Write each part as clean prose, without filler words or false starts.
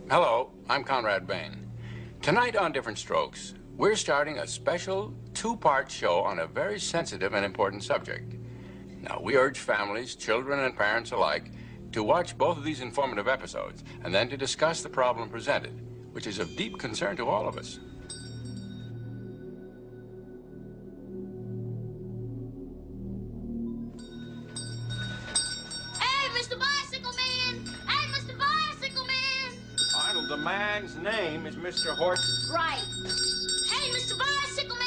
Hello, I'm Conrad Bain. Tonight on Different Strokes, we're starting a special two-part show on a very sensitive and important subject. Now, we urge families, children, and parents alike to watch both of these informative episodes and then to discuss the problem presented, which is of deep concern to all of us. Hey, Mr. Bicycle Man! Hey, Mr. Bicycle Man! Arnold, the man's name is Mr. Horse. Right. Hey, Mr. Bicycle Man!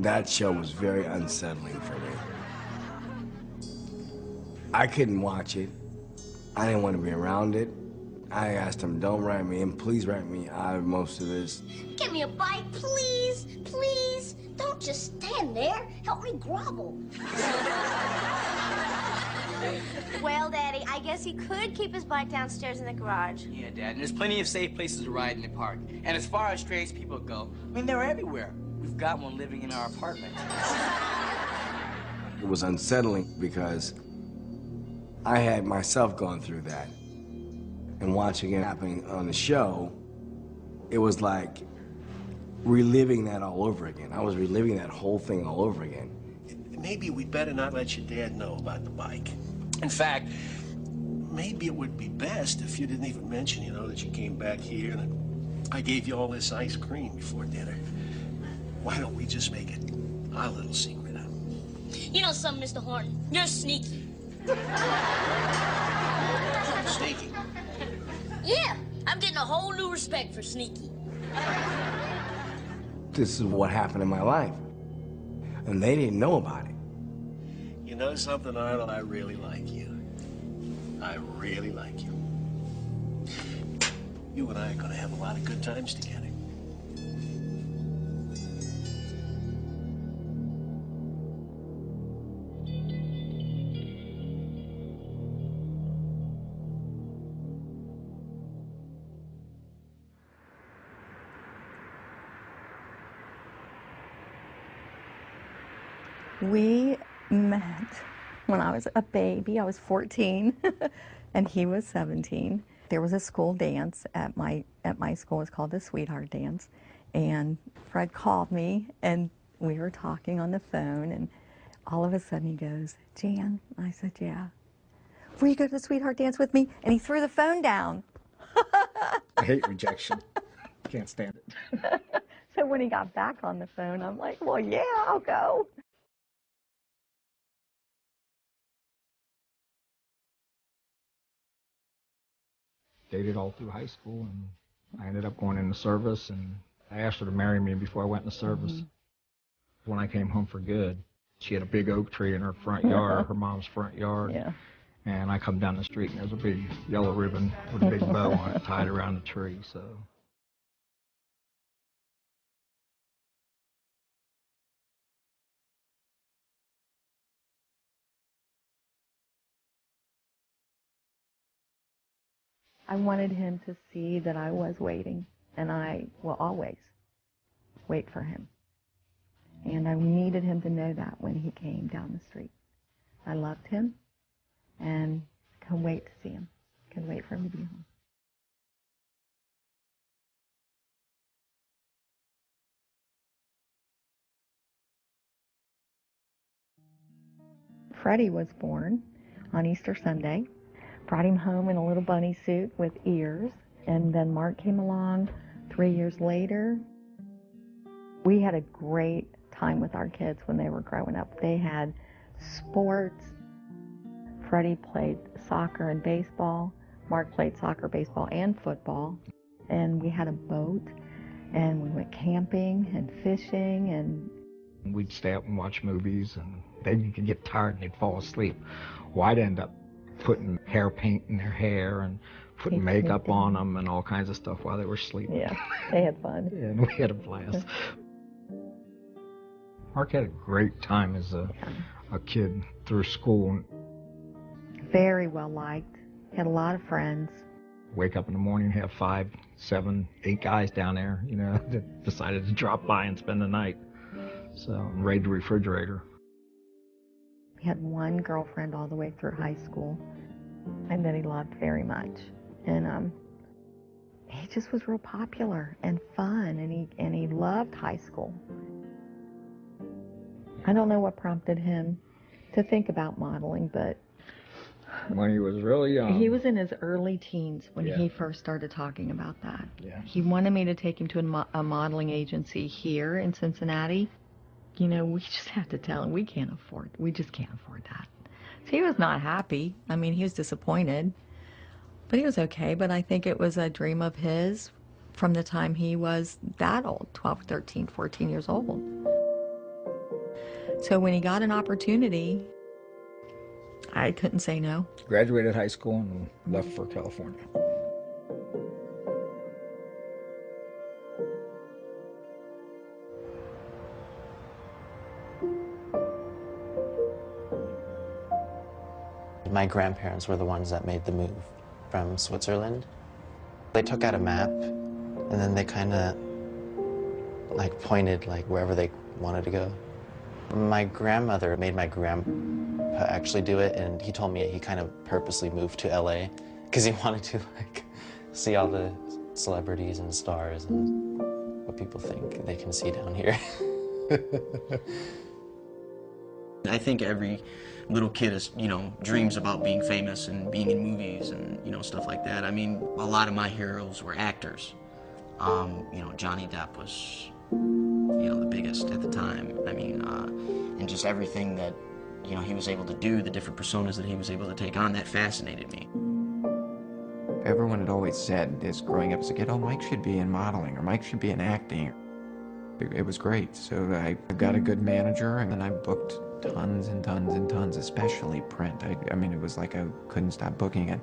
That show was very unsettling for me. I couldn't watch it. I didn't want to be around it. I asked him, don't write me in, please write me out of most of this. Give me a bite, please, please. Don't just stand there. Help me grovel. Well, Daddy, I guess he could keep his bike downstairs in the garage. Yeah, Dad, and there's plenty of safe places to ride in the park. And as far as strange people go, I mean, they're everywhere. We've got one living in our apartment. It was unsettling because I had myself gone through that. And watching it happening on the show, it was like reliving that all over again. I was reliving that whole thing all over again. Maybe we'd better not let your dad know about the bike. In fact, maybe it would be best if you didn't even mention, that you came back here and I gave you all this ice cream before dinner. Why don't we just make it our little secret, huh? You know something, Mr. Horton? You're sneaky. Sneaky. Yeah, I'm getting a whole new respect for sneaky. This is what happened in my life. And they didn't know about it. You know something, Arnold? I really like you. I really like you. You and I are going to have a lot of good times together. We met when I was a baby. I was 14 and he was 17. There was a school dance at my school. It's called the Sweetheart Dance. And Fred called me and we were talking on the phone and all of a sudden he goes, Jan? I said, yeah. Will you go to the Sweetheart Dance with me? And he threw the phone down. I hate rejection. Can't stand it. So when he got back on the phone, I'm like, well, yeah, I'll go. Dated all through high school, and I ended up going into service, and I asked her to marry me before I went into service. Mm-hmm. When I came home for good, she had a big oak tree in her front yard, her mom's front yard. Yeah. And I come down the street, and there's a big yellow ribbon with a big bow on it tied around the tree, so. I wanted him to see that I was waiting, and I will always wait for him. And I needed him to know that when he came down the street. I loved him, and couldn't wait to see him. Couldn't wait for him to be home. Freddie was born on Easter Sunday. Brought him home in a little bunny suit with ears. And then Mark came along 3 years later. We had a great time with our kids when they were growing up. They had sports. Freddie played soccer and baseball. Mark played soccer, baseball, and football. And we had a boat. And we went camping and fishing. And we'd stay up and watch movies. And then you could get tired and they'd fall asleep. Well, I'd end up putting hair paint in their hair and putting makeup on them and all kinds of stuff while they were sleeping. Yeah, they had fun. Yeah, and we had a blast. Mark had a great time as a kid through school. Very well liked. Had a lot of friends. Wake up in the morning, have 5, 7, 8 guys down there, that decided to drop by and spend the night. So, and raid the refrigerator. He had one girlfriend all the way through high school. and that he loved very much. And he just was real popular and fun, and he loved high school. I don't know what prompted him to think about modeling, but When he was really young. he was in his early teens when Yeah. he first started talking about that. Yeah. He wanted me to take him to a modeling agency here in Cincinnati. You know, we just had to tell him we just can't afford that. So he was not happy. I mean, he was disappointed, but he was okay. But I think it was a dream of his from the time he was that old, 12, 13, 14 years old. So when he got an opportunity, I couldn't say no. Graduated high school and left for California. My grandparents were the ones that made the move from Switzerland. They took out a map, and then they kind of like pointed like wherever they wanted to go. My grandmother made my grandpa actually do it, and he told me he kind of purposely moved to LA because he wanted to like see all the celebrities and stars and what people think they can see down here. I think every little kid is, dreams about being famous and being in movies and, stuff like that. I mean, a lot of my heroes were actors. Johnny Depp was, the biggest at the time. I mean, and just everything that, he was able to do, the different personas that he was able to take on, that fascinated me. Everyone had always said this growing up as a kid, oh, Mike should be in modeling, or Mike should be in acting. It was great. So I got a good manager, and then I booked tons and tons and tons, especially print. I mean, it was like I couldn't stop booking it.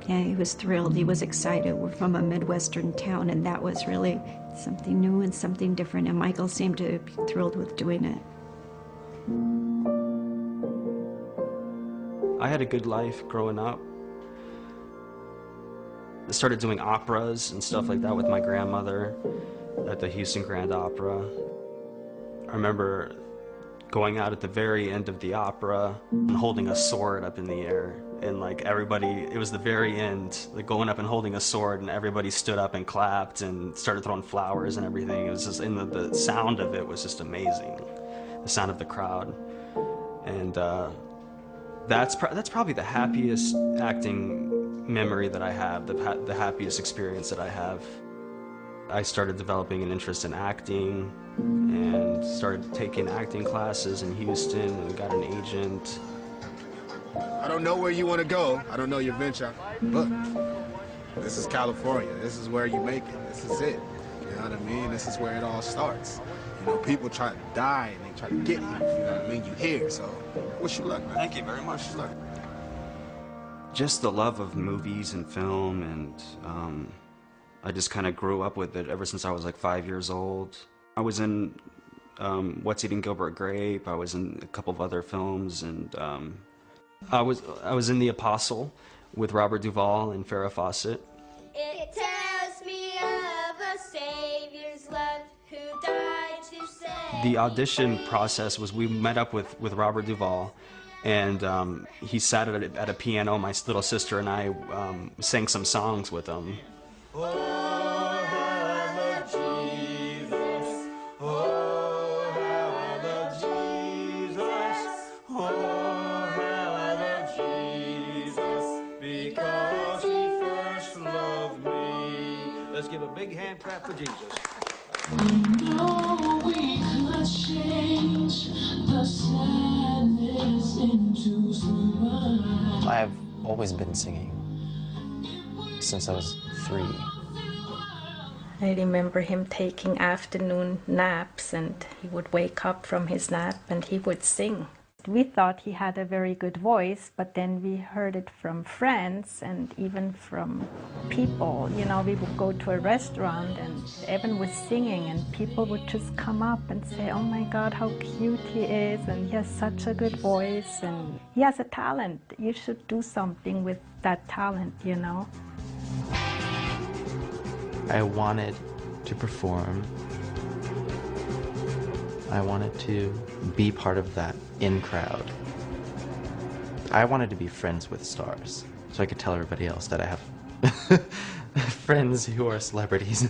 Yeah, he was thrilled. He was excited. We're from a Midwestern town, and that was really something new and something different, and Michael seemed to be thrilled with doing it. I had a good life growing up. I started doing operas and stuff like that with my grandmother at the Houston Grand Opera. I remember going out at the very end of the opera and holding a sword up in the air, and like everybody, it was the very end, like going up and holding a sword, and everybody stood up and clapped and started throwing flowers and everything. It was just, and the sound of it was just amazing, the sound of the crowd. And that's probably the happiest acting memory that I have, the happiest experience that I have. I started developing an interest in acting and started taking acting classes in Houston and got an agent. I don't know where you want to go. I don't know your venture. Look, this is California. This is where you make it. This is it. You know what I mean? This is where it all starts. People try to die and they try to get you. You know what I mean? You here, so wish you luck, man. Thank you very much. Wish you luck. Just the love of movies and film, and I just kind of grew up with it ever since I was like 5 years old. I was in What's Eating Gilbert Grape. I was in a couple of other films, and I was in The Apostle with Robert Duvall and Farrah Fawcett. It tells me of a Savior's love who died to save. The audition process was we met up with Robert Duvall, and he sat at a piano. My little sister and I sang some songs with him. Let's give a big hand clap for Jesus. We know we could change the sadness into smile. I've always been singing since I was 3. I remember him taking afternoon naps, and he would wake up from his nap and he would sing. We thought he had a very good voice, but then we heard it from friends and even from people. We would go to a restaurant and Evan was singing, and people would just come up and say, oh my God, how cute he is, and he has such a good voice, and he has a talent. You should do something with that talent, I wanted to perform. I wanted to be part of that in crowd. I wanted to be friends with stars. so I could tell everybody else that I have friends who are celebrities.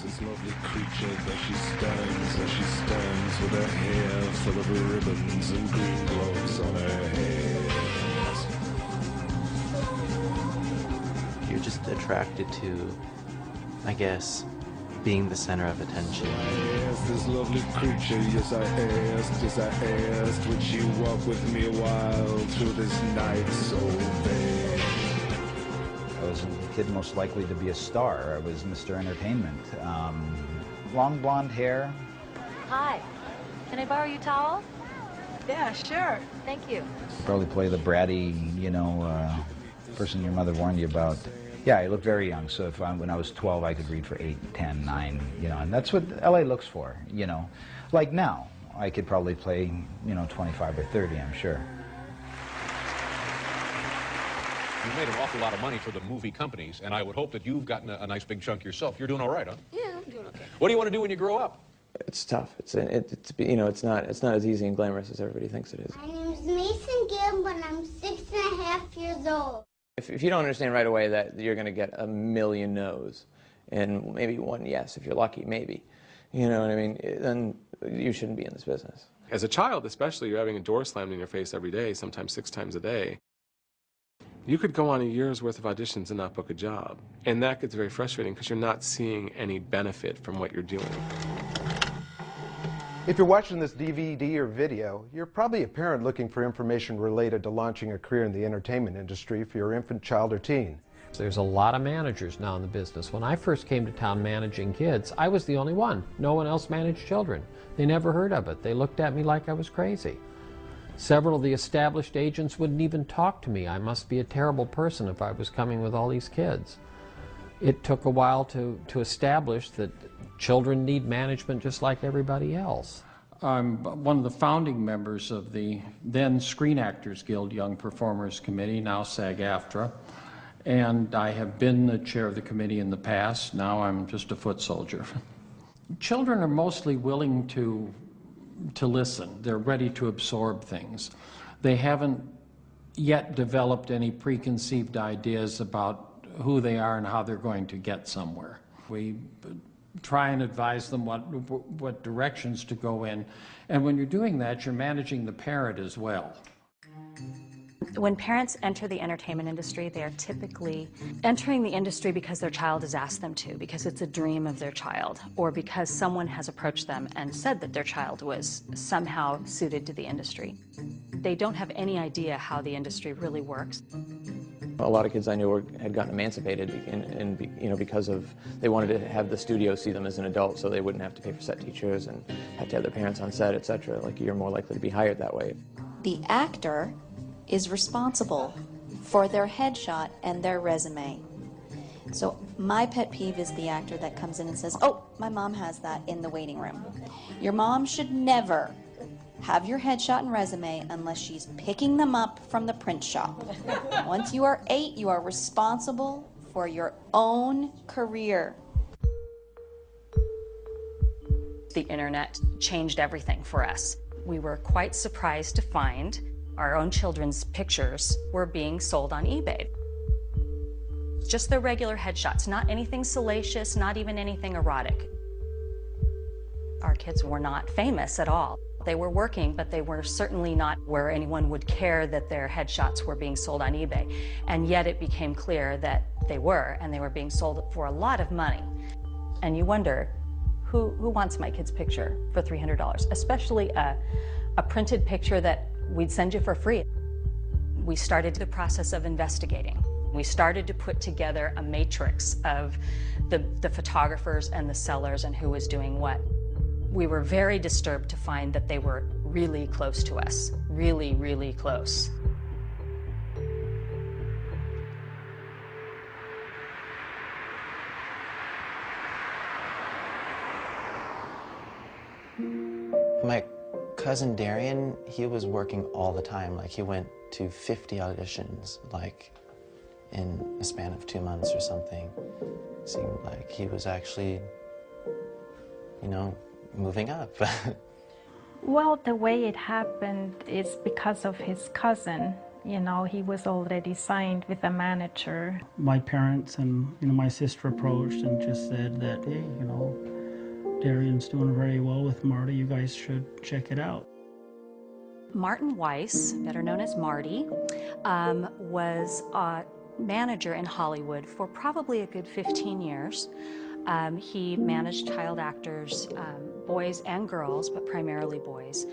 This lovely creature that she stands with her hair full of ribbons and green gloves on her head. You're just attracted to, I guess, being the center of attention. Yes, this lovely creature, yes I asked, would she walk with me a while through this night so bad? I was the kid most likely to be a star. I was Mr. Entertainment. Long blonde hair. Hi. Can I borrow your towel? Yeah, sure. Thank you. Probably play the bratty, you know, person your mother warned you about. Yeah, I looked very young, so if when I was 12, I could read for 8, 10, 9, you know, and that's what LA looks for, you know. Like now, I could probably play, you know, 25 or 30, I'm sure. You made an awful lot of money for the movie companies, and I would hope that you've gotten a nice big chunk yourself. You're doing all right, huh? Yeah, I'm doing okay. What do you want to do when you grow up? It's tough. It's you know, it's not as easy and glamorous as everybody thinks it is. My name's Mason Gibb, and I'm 6.5 years old. If you don't understand right away that you're going to get a million no's and maybe one yes if you're lucky, maybe, you know what I mean, then you shouldn't be in this business. As a child especially, you're having a door slammed in your face every day, sometimes 6 times a day. You could go on a year's worth of auditions and not book a job. And that gets very frustrating because you're not seeing any benefit from what you're doing. If you're watching this DVD or video, you're probably a parent looking for information related to launching a career in the entertainment industry for your infant, child, or teen. There's a lot of managers now in the business. When I first came to town managing kids, I was the only one. No one else managed children. They never heard of it. They looked at me like I was crazy. Several of the established agents wouldn't even talk to me. I must be a terrible person if I was coming with all these kids. It took a while to establish that children need management just like everybody else. I'm one of the founding members of the then Screen Actors Guild Young Performers Committee, now SAG-AFTRA, and I have been the chair of the committee in the past. Now I'm just a foot soldier. Children are mostly willing to listen. They're ready to absorb things. They haven't yet developed any preconceived ideas about who they are and how they're going to get somewhere. We try and advise them what directions to go in, and when you're doing that, you're managing the parent as well. When parents enter the entertainment industry, they are typically entering the industry because their child has asked them to, because it's a dream of their child, or because someone has approached them and said that their child was somehow suited to the industry. They don't have any idea how the industry really works. A lot of kids I knew had gotten emancipated, you know, because of they wanted to have the studio see them as an adult, so they wouldn't have to pay for set teachers and have to have their parents on set, etc. Like, you're more likely to be hired that way. The actor is responsible for their headshot and their resume. So my pet peeve is the actor that comes in and says, "Oh, my mom has that in the waiting room." Your mom should never have your headshot and resume unless she's picking them up from the print shop. Once you are 8, you are responsible for your own career. The internet changed everything for us. We were quite surprised to find our own children's pictures were being sold on eBay. Just their regular headshots, not anything salacious, not even anything erotic. Our kids were not famous at all. They were working, but they were certainly not where anyone would care that their headshots were being sold on eBay. And yet it became clear that they were, and they were being sold for a lot of money. And you wonder, who wants my kid's picture for $300? Especially a printed picture that we'd send you for free. We started the process of investigating. We started to put together a matrix of the photographers and the sellers and who was doing what. We were very disturbed to find that they were really close to us, really, really close. My cousin Darian, he was working all the time. Like, he went to 50 auditions, like, in a span of 2 months or something. It seemed like he was actually, you know, moving up. Well, the way it happened is because of his cousin. You know, he was already signed with a manager. My parents and my sister approached and just said that, hey, Darian's doing very well with Marty. You guys should check it out. Martin Weiss, better known as Marty, was a manager in Hollywood for probably a good 15 years. He managed child actors, boys and girls, but primarily boys.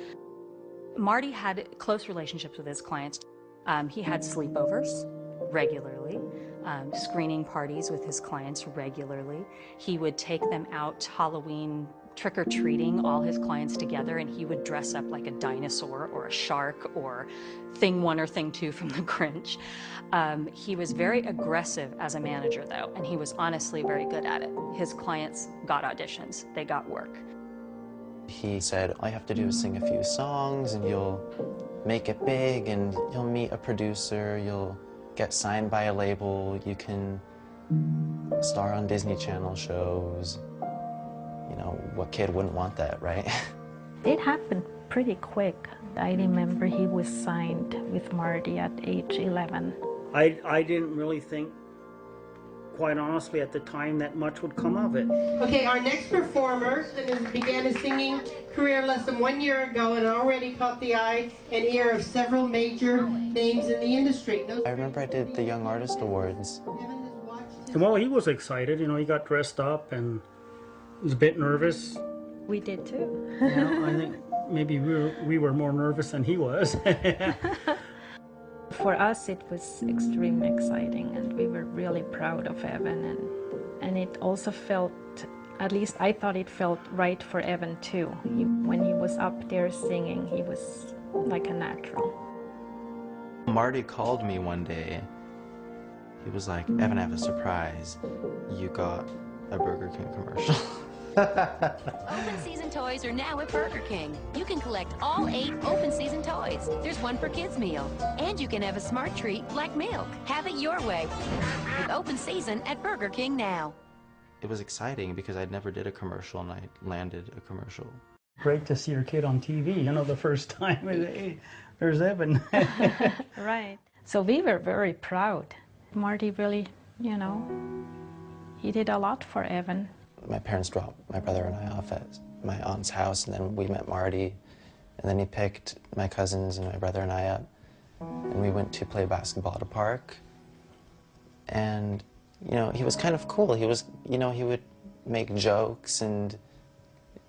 Marty had close relationships with his clients. He had sleepovers regularly, screening parties with his clients regularly. He would take them out Halloween trick-or-treating, all his clients together, and he would dress up like a dinosaur or a shark or Thing 1 or Thing 2 from The Grinch. He was very aggressive as a manager, though, and he was honestly very good at it. His clients got auditions, they got work. He said, all you have to do is sing a few songs and you'll make it big, and you'll meet a producer, you'll get signed by a label, you can star on Disney Channel shows. You know, what kid wouldn't want that, right? It happened pretty quick. I remember he was signed with Marty at age 11. I didn't really think, quite honestly, at the time that much would come of it. Okay, our next performer began his singing career less than 1 year ago and already caught the eye and ear of several major names in the industry. I remember I did the Young Artist Awards. Well, he was excited, he got dressed up and was a bit nervous. We did too. I think maybe we were more nervous than he was. For us, it was extremely exciting, and we were really proud of Evan, and it also felt, at least I thought it felt right for Evan too. When he was up there singing, he was like a natural. Marty called me one day. He was like, Evan, I have a surprise. You got a Burger King commercial. Open season toys are now at Burger King. You can collect all 8 open season toys. There's one per kids meal. And you can have a smart treat like milk. Have it your way with open season at Burger King now. It was exciting because I'd never did a commercial and I landed a commercial. Great to see your kid on TV, the first time. Hey, there's Evan. Right. So we were very proud. Marty really, he did a lot for Evan. My parents dropped my brother and I off at my aunt's house, and then we met Marty, and then he picked my cousins and my brother and I up, and we went to play basketball at a park. And, he was kind of cool. He was, he would make jokes, and,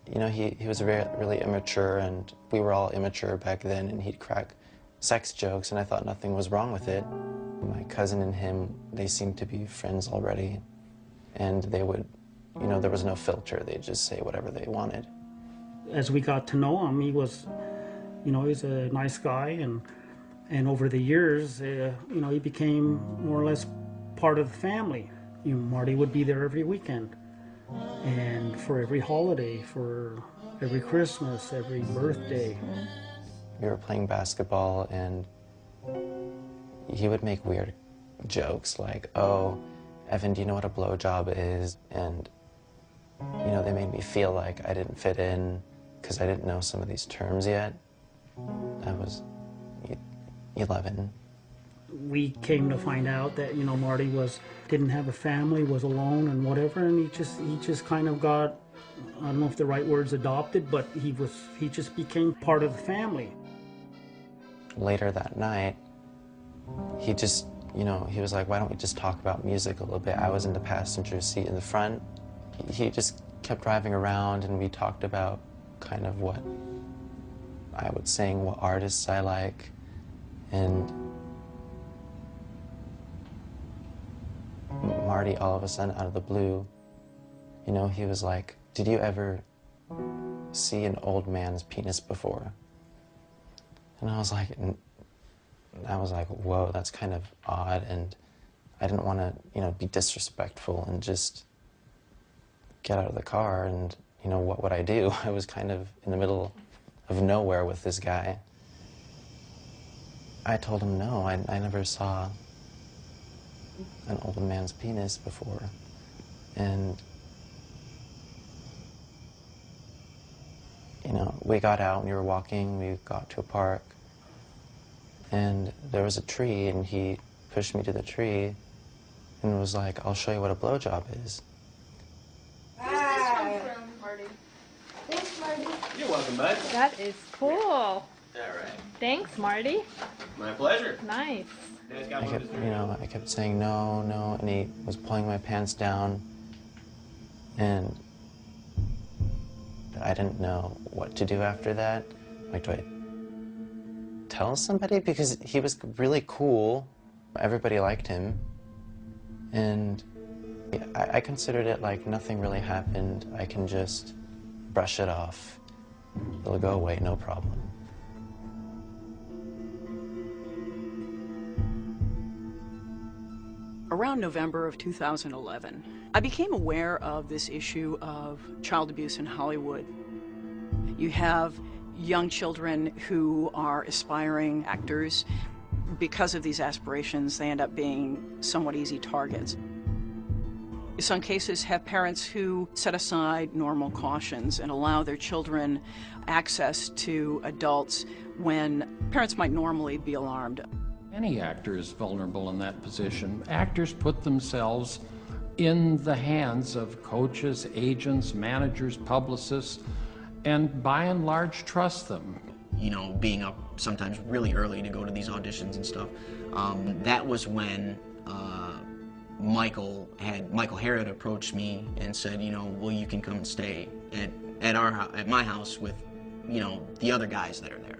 he was really immature, and we were all immature back then, and he'd crack sex jokes, and I thought nothing was wrong with it. My cousin and him, they seemed to be friends already, and they would, there was no filter. They'd just say whatever they wanted. As we got to know him, he was, he's a nice guy, and over the years, he became more or less part of the family. Marty would be there every weekend, and for every holiday, for every Christmas, every birthday. We were playing basketball, and he would make weird jokes like, oh, Evan, do you know what a blowjob is? And, they made me feel like I didn't fit in because I didn't know some of these terms yet. I was 11. We came to find out that, Marty didn't have a family, was alone and whatever, and he just kind of got, I don't know if the right word's adopted, but he just became part of the family. Later that night, he just, he was like, why don't we just talk about music a little bit? I was in the passenger seat in the front. He just kept driving around, and we talked about kind of what I would sing, what artists I like, and Marty, all of a sudden, out of the blue, he was like, did you ever see an old man's penis before? And I was like, whoa, that's kind of odd, and I didn't want to, be disrespectful and just get out of the car, and, what would I do? I was kind of in the middle of nowhere with this guy. I told him no, I never saw an old man's penis before, and, we got out and we were walking, we got to a park, And there was a tree, and he pushed me to the tree and was like, I'll show you what a blowjob is. Thanks, Marty. You're welcome, bud. That is cool. All right. Thanks, Marty. My pleasure. Nice. I kept saying no, no, and he was pulling my pants down, and I didn't know what to do after that. Like, do I tell somebody? Because he was really cool. Everybody liked him, and I considered it like nothing really happened. I can just brush it off. It'll go away, no problem. Around November of 2011, I became aware of this issue of child abuse in Hollywood. You have young children who are aspiring actors. Because of these aspirations, they end up being somewhat easy targets. Some cases have parents who set aside normal cautions and allow their children access to adults when parents might normally be alarmed. Any actor is vulnerable in that position. Actors put themselves in the hands of coaches, agents, managers, publicists, and by and large trust them. You know, being up sometimes really early to go to these auditions and stuff. That was when Michael Hara had approached me and said, you know, well, you can come and stay at my house with, you know, the other guys that are there.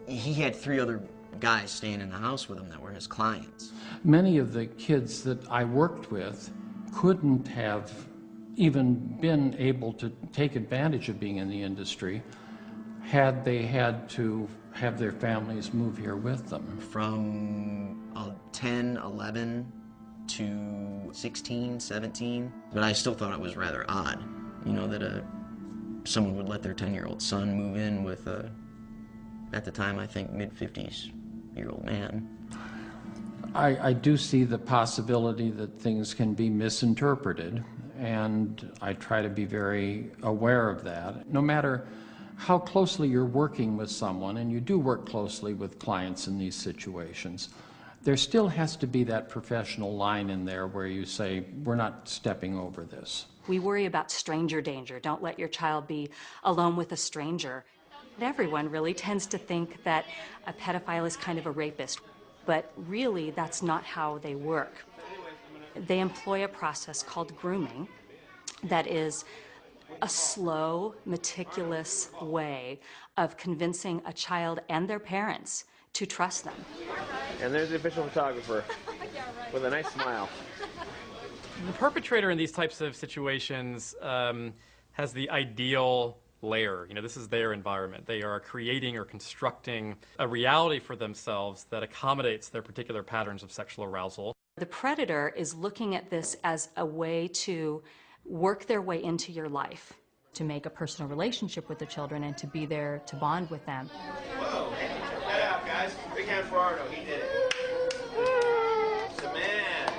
He had 3 other guys staying in the house with him that were his clients. Many of the kids that I worked with couldn't have even been able to take advantage of being in the industry had they had to have their families move here with them. From 10, 11 to 16, 17. But I still thought it was rather odd, you know, that someone would let their 10-year-old son move in with a, at the time, I think, mid-50s-year-old man. I do see the possibility that things can be misinterpreted, and I try to be very aware of that. No matter how closely you're working with someone, and you do work closely with clients in these situations, there still has to be that professional line in there where you say, we're not stepping over this. We worry about stranger danger. Don't let your child be alone with a stranger. Everyone really tends to think that a pedophile is kind of a rapist, but really that's not how they work. They employ a process called grooming that is a slow, meticulous way of convincing a child and their parents to trust them. And there's the official photographer with a nice smile. The perpetrator in these types of situations has the ideal layer. You know, this is their environment. They are creating or constructing a reality for themselves that accommodates their particular patterns of sexual arousal. The predator is looking at this as a way to work their way into your life, to make a personal relationship with the children and to be there to bond with them. Whoa, check that out, guys. Big hand for Arno. He did it. It's a man.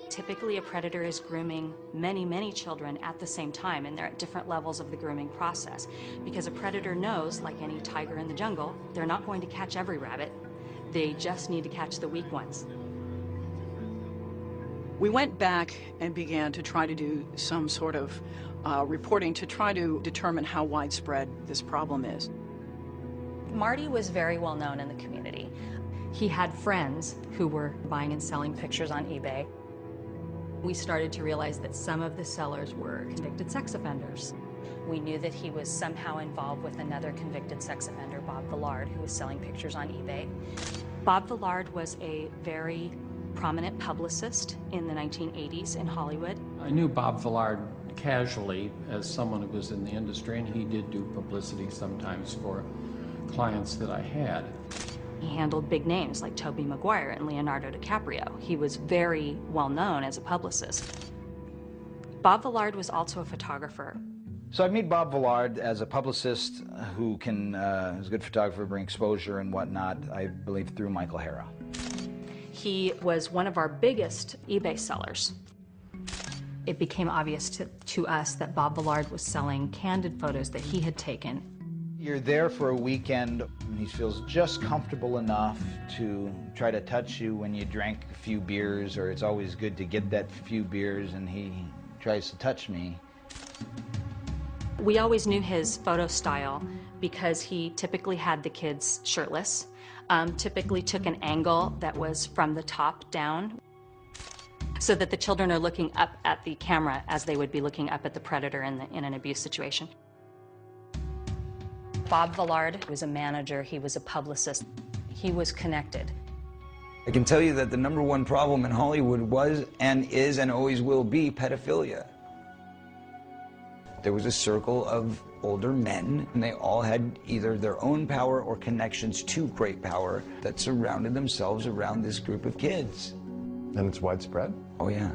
Typically, a predator is grooming many, many children at the same time, and they're at different levels of the grooming process. Because a predator knows, like any tiger in the jungle, they're not going to catch every rabbit. They just need to catch the weak ones. We went back and began to try to do some sort of reporting to try to determine how widespread this problem is. Marty was very well known in the community. He had friends who were buying and selling pictures on eBay. We started to realize that some of the sellers were convicted sex offenders. We knew that he was somehow involved with another convicted sex offender, Bob Villard, who was selling pictures on eBay. Bob Villard was a very prominent publicist in the 1980s in Hollywood. I knew Bob Villard casually as someone who was in the industry, and he did do publicity sometimes for clients that I had. He handled big names like Tobey Maguire and Leonardo DiCaprio. He was very well known as a publicist. Bob Villard was also a photographer. So I meet Bob Villard as a publicist who can, who's a good photographer, bring exposure and whatnot, I believe through Michael Hara. He was one of our biggest eBay sellers. It became obvious to us that Bob Villard was selling candid photos that he had taken. You're there for a weekend, and he feels just comfortable enough to try to touch you when you drank a few beers, or it's always good to get that few beers, and he tries to touch me. We always knew his photo style because he typically had the kids shirtless, typically took an angle that was from the top down, so that the children are looking up at the camera as they would be looking up at the predator in an abuse situation. Bob Villard was a manager, he was a publicist, he was connected. I can tell you that the #1 problem in Hollywood was and is and always will be pedophilia. There was a circle of older men, and they all had either their own power or connections to great power that surrounded themselves around this group of kids. And it's widespread? Oh yeah.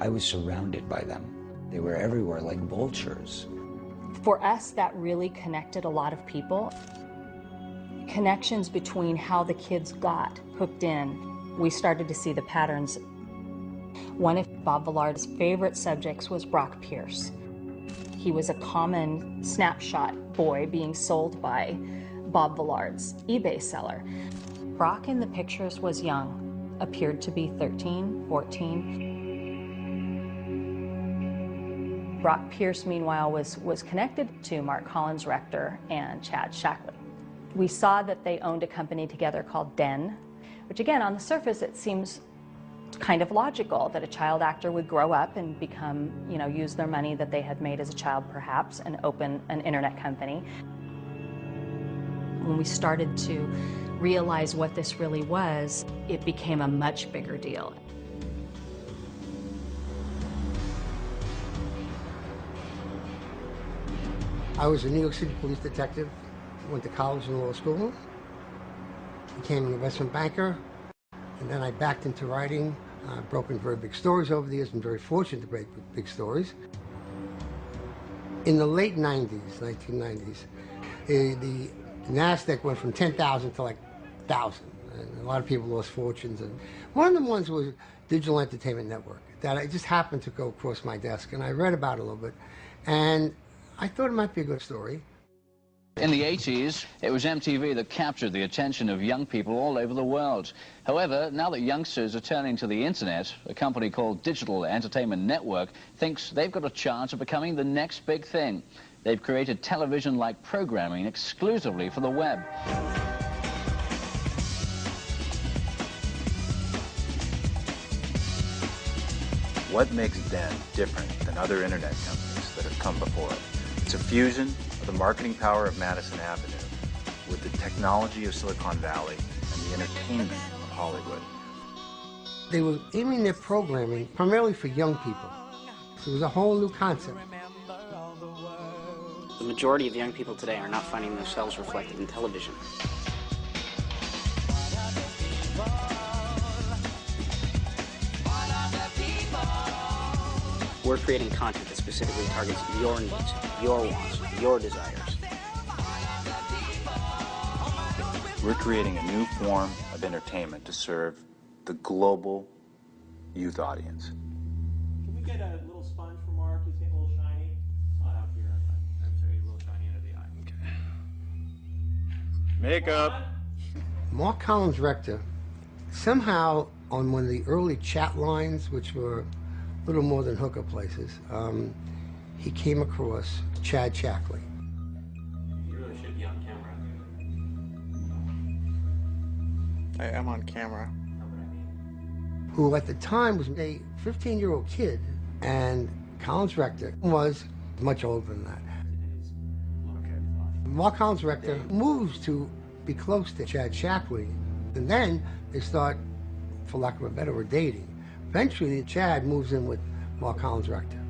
I was surrounded by them. They were everywhere like vultures. For us, that really connected a lot of people. Connections between how the kids got hooked in. We started to see the patterns. One of Bob Villard's favorite subjects was Brock Pierce. He was a common snapshot boy being sold by Bob Villard's eBay seller. Brock in the pictures was young, appeared to be 13, 14. Brock Pierce, meanwhile, was connected to Mark Collins Rector and Chad Shackley. We saw that they owned a company together called Den, which again, on the surface, it seems kind of logical that a child actor would grow up and become, use their money that they had made as a child perhaps and open an internet company. When we started to realize what this really was, it became a much bigger deal. I was a New York City police detective, went to college and law school, became an investment banker, and then I backed into writing. I've broken very big stories over the years. I'm very fortunate to break big stories. In the late 90s, 1990s, the NASDAQ went from 10,000 to like 1,000. And a lot of people lost fortunes. And one of the ones was Digital Entertainment Network that I just happened to go across my desk, and I read about it a little bit. And I thought it might be a good story. In the 80s, it was MTV that captured the attention of young people all over the world. However, now that youngsters are turning to the internet, a company called Digital Entertainment Network thinks they've got a chance of becoming the next big thing. They've created television-like programming exclusively for the web. What makes Den different than other internet companies that have come before it? It's a fusion of the marketing power of Madison Avenue with the technology of Silicon Valley and the entertainment of Hollywood. They were aiming their programming primarily for young people. So it was a whole new concept. The majority of young people today are not finding themselves reflected in television. We're creating content that specifically targets your needs, your wants, your desires. We're creating a new form of entertainment to serve the global youth audience. Can we get a little sponge for Mark? He's getting a little shiny. Oh, out here. I'm sorry, a little shiny under the eye. Okay. Makeup. Mark Collins Rector, somehow on one of the early chat lines, which were little more than hookup places, he came across Chad Shackley. You really should be on camera. I am on camera. Who at the time was a 15-year-old kid, and Collins Rector was much older than that. Mark Collins Rector moves to be close to Chad Shackley, and then they start, for lack of a better word, dating. Eventually, Chad moves in with Mark Collins Rector.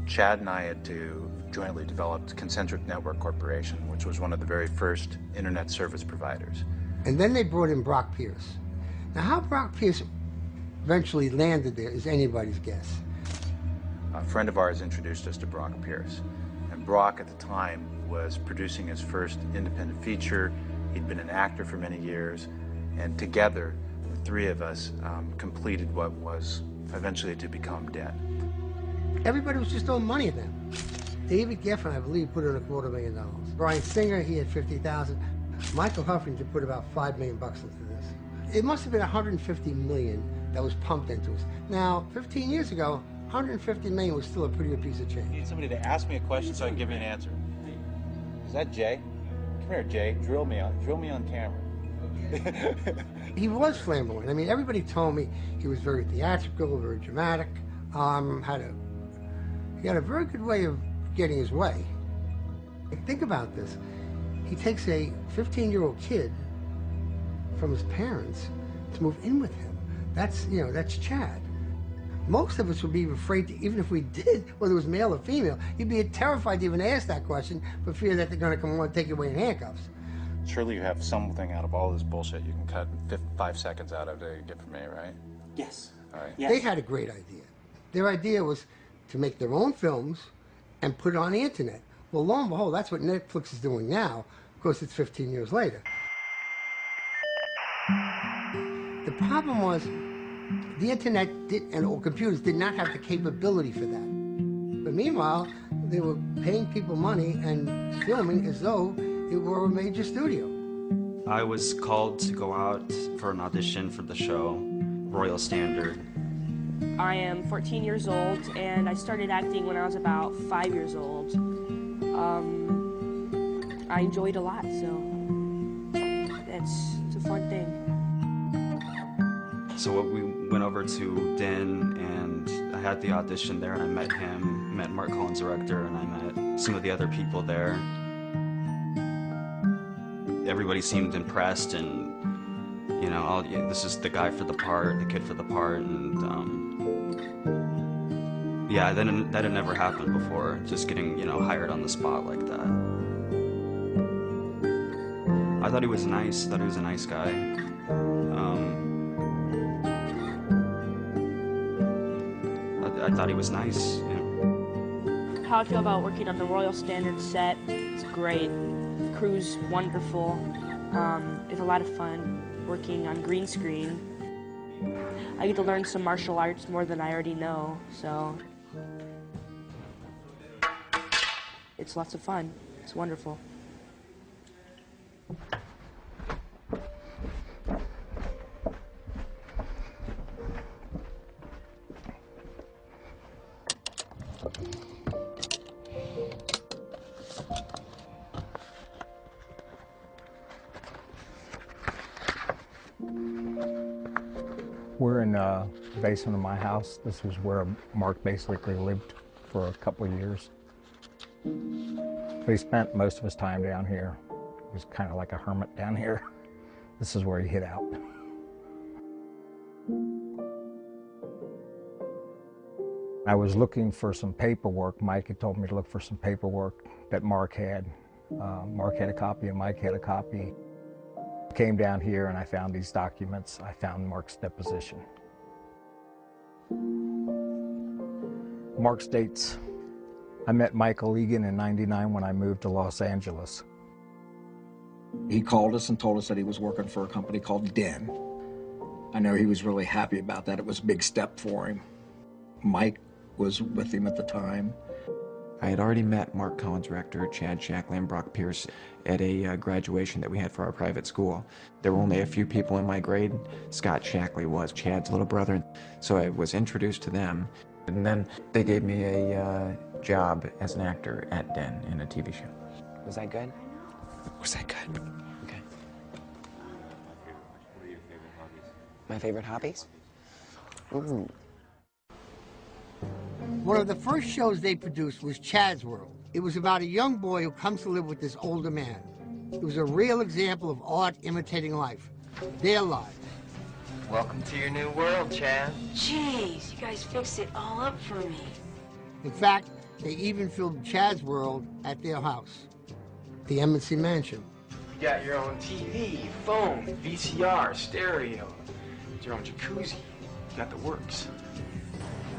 Chad and I had to jointly develop Concentric Network Corporation, which was one of the very first internet service providers. And then they brought in Brock Pierce. Now, how Brock Pierce eventually landed there is anybody's guess. A friend of ours introduced us to Brock Pierce. And Brock, at the time, was producing his first independent feature. He'd been an actor for many years. And together, the three of us completed what was eventually to become Den. Everybody was just throwing money at them. David Geffen, I believe, put in $250,000. Bryan Singer, he had $50,000. Michael Huffington put about $5 million into this. It must have been $150 million that was pumped into us. Now, 15 years ago, $150 million was still a pretty good piece of change. I need somebody to ask me a question so I can give you an answer. Is that Jay? Come here, Jay. Drill me on camera. He was flamboyant. I mean, everybody told me he was very theatrical, very dramatic. He had a very good way of getting his way. Think about this. He takes a 15-year-old kid from his parents to move in with him. That's Chad. Most of us would be afraid to, even if we did, whether it was male or female, you'd be terrified to even ask that question for fear that they're going to come along and take you away in handcuffs. Surely you have something out of all this bullshit you can cut 5 seconds out of to get from me, right? Yes. All right. Yes. They had a great idea. Their idea was to make their own films and put it on the internet. Well, lo and behold, that's what Netflix is doing now. Of course, it's 15 years later. The problem was the internet or computers did not have the capability for that. But meanwhile, they were paying people money and filming as though it were a major studio. I was called to go out for an audition for the show, Royal Standard. I am 14 years old, and I started acting when I was about 5 years old. I enjoyed a lot, so it's a fun thing. So we went over to Den, and I had the audition there, and I met him, met Mark Collins, director, and I met some of the other people there. Everybody seemed impressed, and this is the guy for the part, the kid for the part, and yeah, that had never happened before, just getting hired on the spot like that. I thought he was nice. I thought he was a nice guy. I thought he was nice. How I feel about working on the Royal Standard set, it's great. The crew's wonderful. It's a lot of fun working on green screen. I get to learn some martial arts more than I already know, so it's lots of fun. It's wonderful. We're in the basement of my house. This was where Mark basically lived for a couple of years. But he spent most of his time down here. He was kind of like a hermit down here. This is where he hid out. I was looking for some paperwork. Mike had told me to look for some paperwork that Mark had. Mark had a copy and Mike had a copy. I came down here and I found these documents. I found Mark's deposition. Mark states, I met Michael Egan in '99 when I moved to Los Angeles. He called us and told us that he was working for a company called Den. I know he was really happy about that. It was a big step for him. Mike was with him at the time. I had already met Mark Collins' director, Chad Shackley, and Brock Pierce at a graduation that we had for our private school. There were only a few people in my grade. Scott Shackley was Chad's little brother, so I was introduced to them. And then they gave me a job as an actor at Den in a TV show. Was that good? Was that good? Okay. My favorite hobbies? Ooh. One of the first shows they produced was Chad's World. It was about a young boy who comes to live with this older man. It was a real example of art imitating life, their lives. Welcome to your new world, Chad. Jeez, you guys fixed it all up for me. In fact, they even filmed Chad's World at their house, the M&C Mansion. You got your own TV, phone, VCR, stereo, your own jacuzzi. You got the works.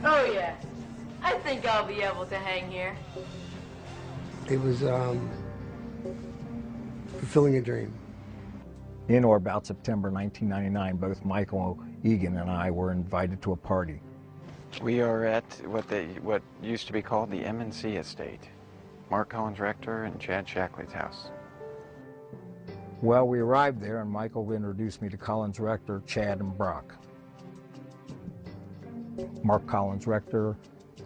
Oh, yeah. I think I'll be able to hang here. It was fulfilling a dream. In or about September 1999, both Michael Egan and I were invited to a party. We are at what used to be called the M&C estate. Mark Collins Rector and Chad Shackley's house. Well, we arrived there, and Michael introduced me to Collins Rector, Chad, and Brock. Mark Collins Rector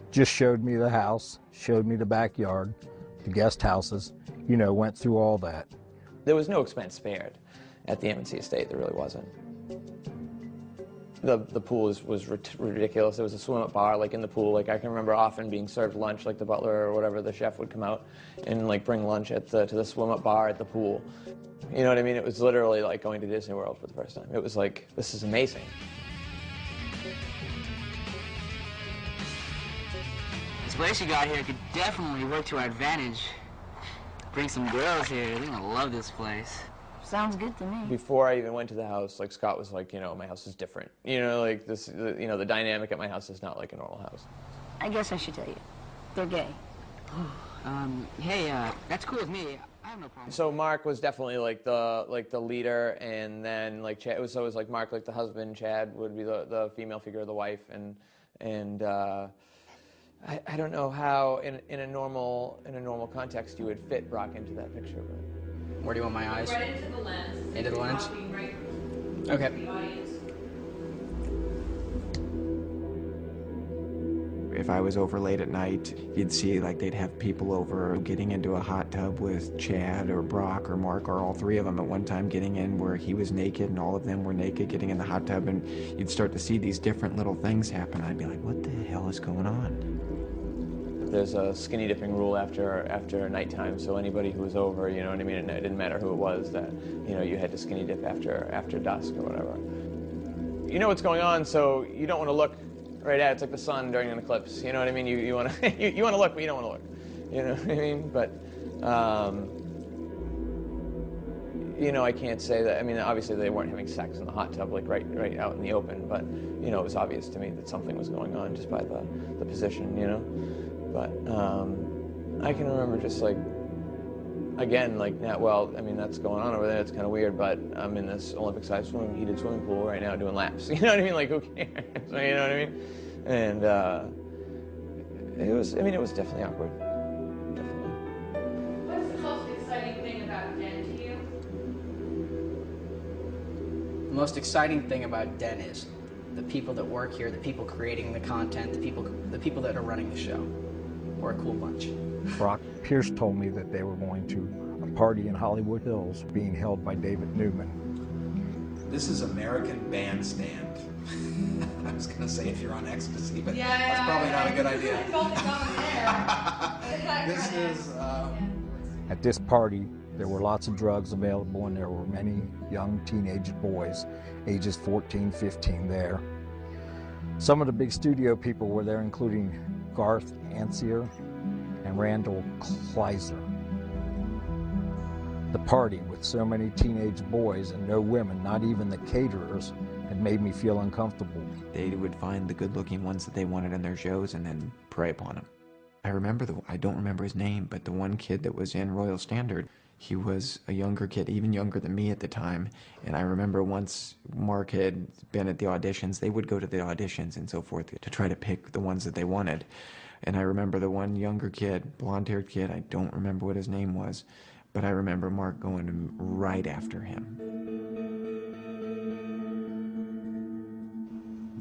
just showed me the house, showed me the backyard, the guest houses, you know, went through all that. There was no expense spared at the M&C estate, there really wasn't. The pool was ridiculous. There was a swim-up bar, like, in the pool. Like, I can remember often being served lunch, like the butler or whatever, the chef would come out and, like, bring lunch to the swim-up bar at the pool. You know what I mean? It was literally like going to Disney World for the first time. It was like, this is amazing. This place you got here could definitely work to our advantage. Bring some girls here. They're gonna love this place. Sounds good to me. Before I even went to the house, like, Scott was like, you know, my house is different. You know, like, you know, the dynamic at my house is not like a normal house. I guess I should tell you. They're gay. Hey, that's cool with me. I have no problem. So Mark was definitely like the leader, and then like Chad, it was like Mark, like the husband, Chad would be the female figure of the wife, and I don't know how in a normal context you would fit Brock into that picture. But. Where do you want my eyes? Right into the lens. Into the lens? Right okay. the audience. If I was over late at night, you'd see like they'd have people over getting into a hot tub with Chad or Brock or Mark or all three of them at one time getting in where he was naked and all of them were naked getting in the hot tub, and you'd start to see these different little things happen. I'd be like, what the hell is going on? There's a skinny dipping rule after nighttime, so anybody who was over, you know what I mean, it didn't matter who it was, that, you know, you had to skinny dip after dusk or whatever. You know what's going on, so you don't want to look right at it. It's like the sun during an eclipse, you know what I mean? You want to you want to look, but you don't want to look, you know what I mean? But you know, I can't say that. I mean, obviously they weren't having sex in the hot tub, like right out in the open, but you know, it was obvious to me that something was going on just by the position, you know. But I can remember just like, again, like, well, I mean, that's going on over there. It's kind of weird, but I'm in this Olympic-sized heated swimming pool right now doing laps. You know what I mean? Like, who cares? You know what I mean? And it was definitely awkward. Definitely. What's the most exciting thing about Den to you? The most exciting thing about Den is the people that work here, the people creating the content, the people that are running the show. We're a cool bunch. Brock Pierce told me that they were going to a party in Hollywood Hills being held by David Newman. This is American Bandstand. I was going to say if you're on ecstasy, but Yeah, that's probably not a good idea. This is... At this party, there were lots of drugs available, and there were many young teenage boys, ages 14, 15 there. Some of the big studio people were there, including Garth Ancier and Randall Kleiser. The party, with so many teenage boys and no women, not even the caterers, had made me feel uncomfortable. They would find the good-looking ones that they wanted in their shows and then prey upon them. I don't remember his name, but the one kid that was in Royal Standard, he was a younger kid, even younger than me at the time, and I remember once Mark had been at the auditions, they would go to the auditions and so forth to try to pick the ones that they wanted. And I remember the one younger kid, blonde-haired kid, I don't remember what his name was, but I remember Mark going right after him.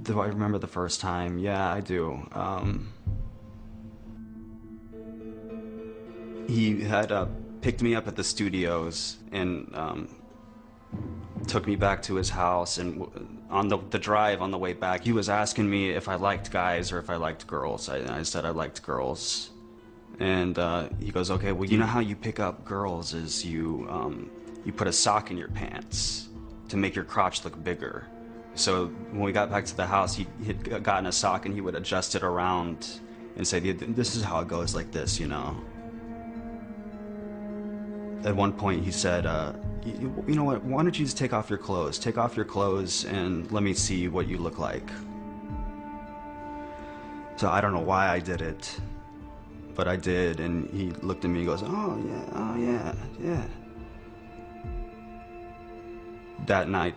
Do I remember the first time? Yeah, I do. He had picked me up at the studios and took me back to his house, and on the drive on the way back, he was asking me if I liked guys or if I liked girls. I said I liked girls. And he goes, okay, well, you know how you pick up girls is you put a sock in your pants to make your crotch look bigger. So when we got back to the house, he had gotten a sock and he would adjust it around and say, this is how it goes, like this, you know. At one point he said, you know what, why don't you just take off your clothes? Take off your clothes and let me see what you look like. So I don't know why I did it, but I did, and he looked at me and goes, oh yeah. That night,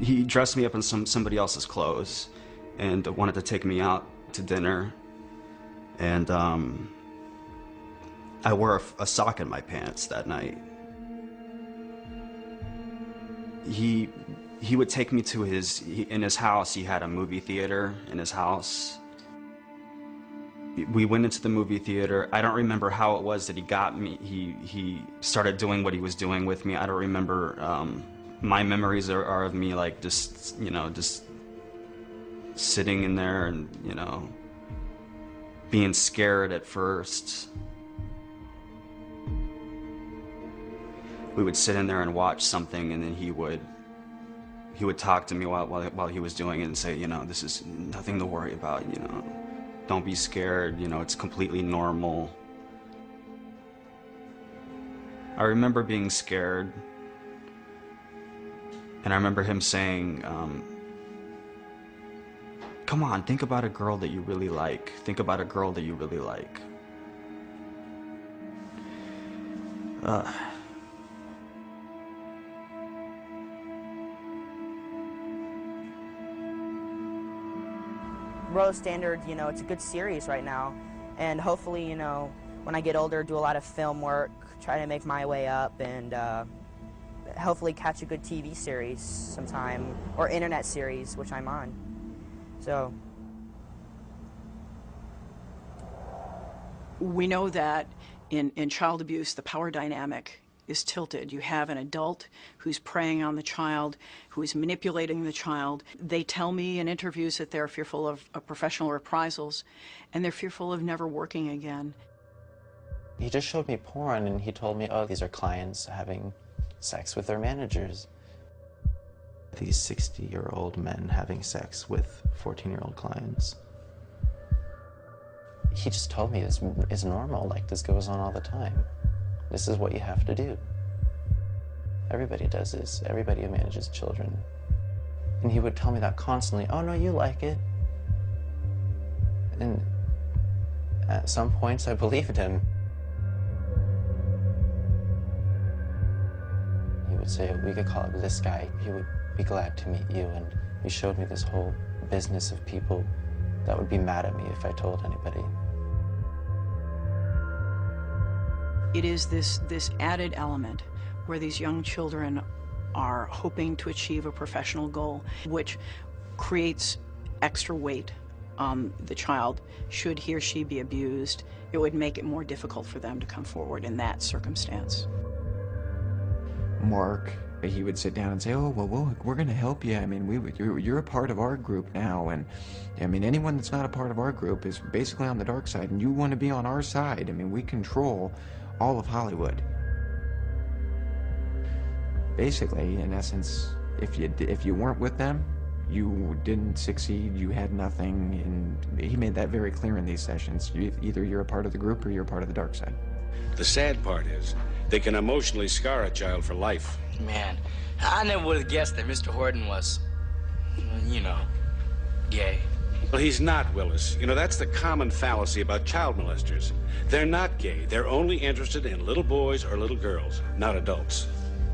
he dressed me up in somebody else's clothes and wanted to take me out to dinner, and I wore a sock in my pants that night. He would take me to in his house, he had a movie theater in his house. We went into the movie theater. I don't remember how it was that he got me. He started doing what he was doing with me. I don't remember. My memories are of me like just sitting in there and, being scared at first. We would sit in there and watch something, and then he would talk to me while he was doing it and say, this is nothing to worry about, don't be scared, it's completely normal. I remember being scared, and I remember him saying, come on, think about a girl that you really like. Think about a girl that you really like. Royal Standard, it's a good series right now, and hopefully, when I get older, do a lot of film work, try to make my way up, and hopefully catch a good TV series sometime, or internet series, which I'm on. So. We know that in child abuse, the power dynamic is tilted. You have an adult who's preying on the child, who is manipulating the child. They tell me in interviews that they're fearful of professional reprisals, and they're fearful of never working again. He just showed me porn, and he told me, oh, these are clients having sex with their managers. These 60-year-old men having sex with 14-year-old clients. He just told me this is normal, like this goes on all the time. This is what you have to do. Everybody does this. Everybody who manages children. And he would tell me that constantly. Oh, no, you like it. And at some points, I believed him. He would say, we could call it this guy. He would be glad to meet you. And he showed me this whole business of people that would be mad at me if I told anybody. It is this added element where these young children are hoping to achieve a professional goal, which creates extra weight on the child. Should he or she be abused, it would make it more difficult for them to come forward in that circumstance. Mark, he would sit down and say, oh, well, we're going to help you. I mean, you're a part of our group now. And I mean, anyone that's not a part of our group is basically on the dark side, and you want to be on our side. I mean, we control all of Hollywood. Basically, in essence, if you weren't with them, you didn't succeed, you had nothing, and he made that very clear in these sessions. Either you're a part of the group or you're a part of the dark side. The sad part is, they can emotionally scar a child for life. Man, I never would have guessed that Mr. Horton was, gay. Well, he's not, Willis. That's the common fallacy about child molesters. They're not gay. They're only interested in little boys or little girls, not adults.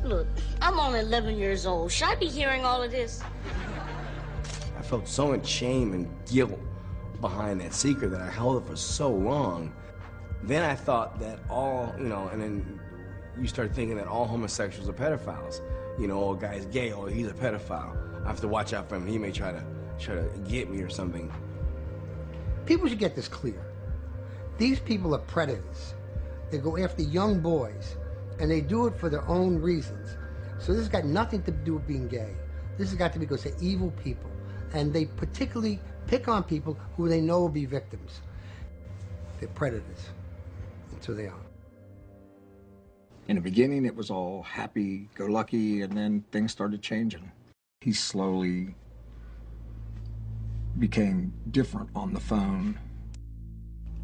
Look, I'm only 11 years old. Should I be hearing all of this? I felt so much shame and guilt behind that secret that I held it for so long. Then I thought that and then you start thinking that all homosexuals are pedophiles. Oh, guy's gay, oh, he's a pedophile. I have to watch out for him. He may try to get me or something. People should get this clear. These people are predators. They go after young boys, and they do it for their own reasons. So this has got nothing to do with being gay. This has got to be because they're evil people, and they particularly pick on people who they know will be victims. They're predators. That's who they are. In the beginning, it was all happy-go-lucky, and then things started changing. He slowly became different on the phone.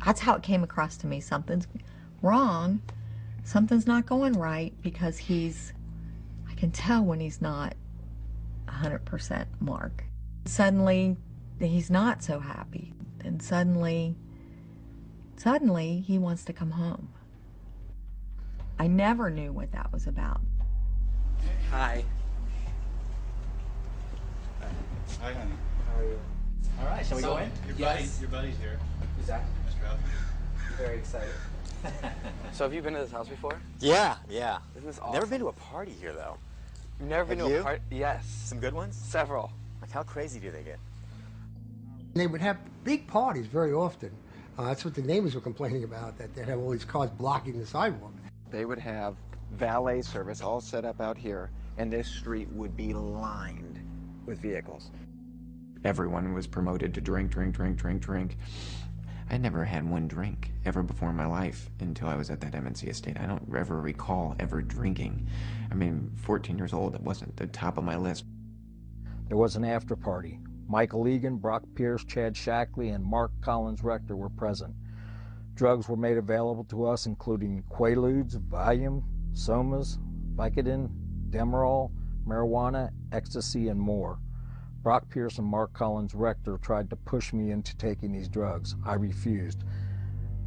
That's how it came across to me. Something's wrong. Something's not going right, because I can tell when he's not 100% Mark. Suddenly, he's not so happy. And suddenly he wants to come home. I never knew what that was about. Hi. Hi, honey. How are you? All right, shall we go in? Your buddy's here. Who's that? Mr. Alfred. Very excited. So have you been to this house before? Yeah, yeah. Isn't this awesome? Never been to a party here, though. You've never been Have to you? a party? Yes. Some good ones? Several. Like, how crazy do they get? They would have big parties very often. That's what the neighbors were complaining about, that they'd have all these cars blocking the sidewalk. They would have valet service all set up out here, and this street would be lined with vehicles. Everyone was promoted to drink. I never had one drink ever before in my life until I was at that MNC estate. I don't ever recall ever drinking. I mean, 14 years old, it wasn't the top of my list. There was an after party. Michael Egan, Brock Pierce, Chad Shackley, and Mark Collins Rector were present. Drugs were made available to us, including Quaaludes, Valium, Somas, Vicodin, Demerol, marijuana, ecstasy, and more. Brock Pierce and Mark Collins Rector tried to push me into taking these drugs. I refused.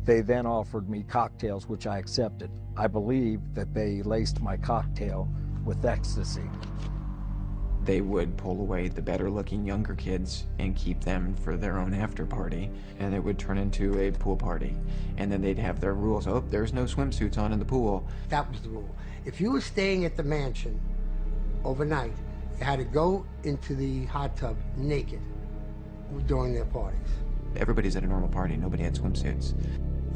They then offered me cocktails, which I accepted. I believe that they laced my cocktail with ecstasy. They would pull away the better-looking younger kids and keep them for their own after party, and it would turn into a pool party. And then they'd have their rules. Oh, there's no swimsuits on in the pool. That was the rule. If you were staying at the mansion overnight, you had to go into the hot tub naked during their parties. Everybody's at a normal party. Nobody had swimsuits.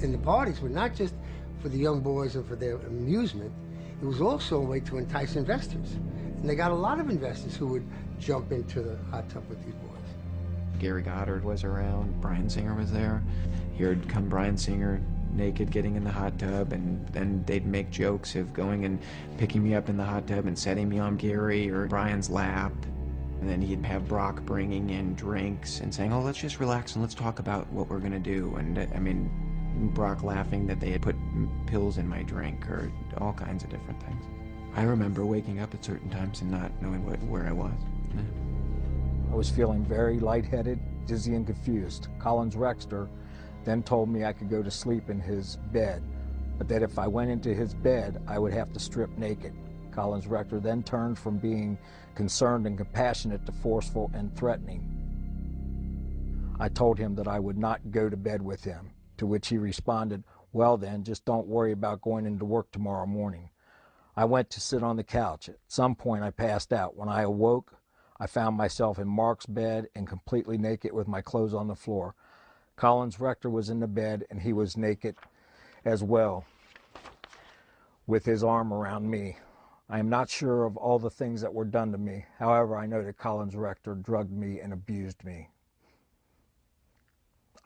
And the parties were not just for the young boys and for their amusement. It was also a way to entice investors. And they got a lot of investors who would jump into the hot tub with these boys. Gary Goddard was around. Bryan Singer was there. Here'd come Bryan Singer naked getting in the hot tub, and then they'd make jokes of going and picking me up in the hot tub and setting me on Gary or Bryan's lap. And then he'd have Brock bringing in drinks and saying, oh, let's just relax and let's talk about what we're going to do. And I mean, Brock laughing that they had put pills in my drink or all kinds of different things. I remember waking up at certain times and not knowing where I was. Yeah. I was feeling very lightheaded, dizzy, and confused. Collins Rector then told me I could go to sleep in his bed, but that if I went into his bed, I would have to strip naked. Collins Rector then turned from being concerned and compassionate to forceful and threatening. I told him that I would not go to bed with him, to which he responded, well then, just don't worry about going into work tomorrow morning. I went to sit on the couch. At some point I passed out. When I awoke, I found myself in Mark's bed and completely naked with my clothes on the floor. Collins Rector was in the bed and he was naked as well, with his arm around me. I am not sure of all the things that were done to me. However, I know that Collins Rector drugged me and abused me.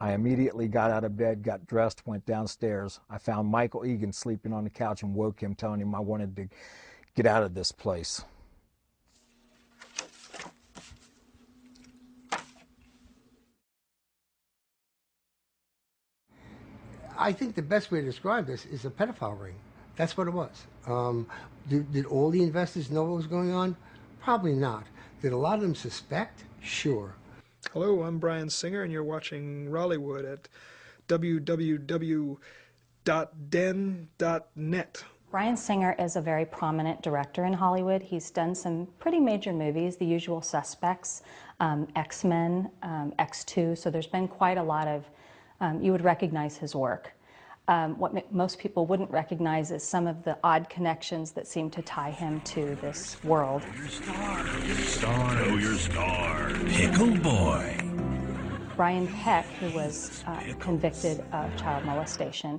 I immediately got out of bed, got dressed, went downstairs. I found Michael Egan sleeping on the couch and woke him, telling him I wanted to get out of this place. I think the best way to describe this is a pedophile ring. That's what it was. Did all the investors know what was going on? Probably not. Did a lot of them suspect? Sure. Hello, I'm Bryan Singer, and you're watching Rollywood at www.den.net. Bryan Singer is a very prominent director in Hollywood. He's done some pretty major movies, The Usual Suspects, X-Men, X2, so there's been quite a lot of, you would recognize his work. What most people wouldn't recognize is some of the odd connections that seem to tie him to this world. Know your star. Pickle Boy. Brian Peck, who was convicted of child molestation,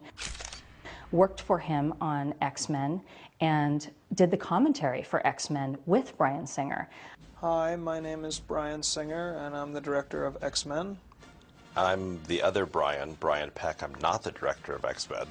worked for him on X-Men and did the commentary for X-Men with Bryan Singer. Hi, my name is Bryan Singer, and I'm the director of X-Men. I'm the other Brian Peck. I'm not the director of X-Men.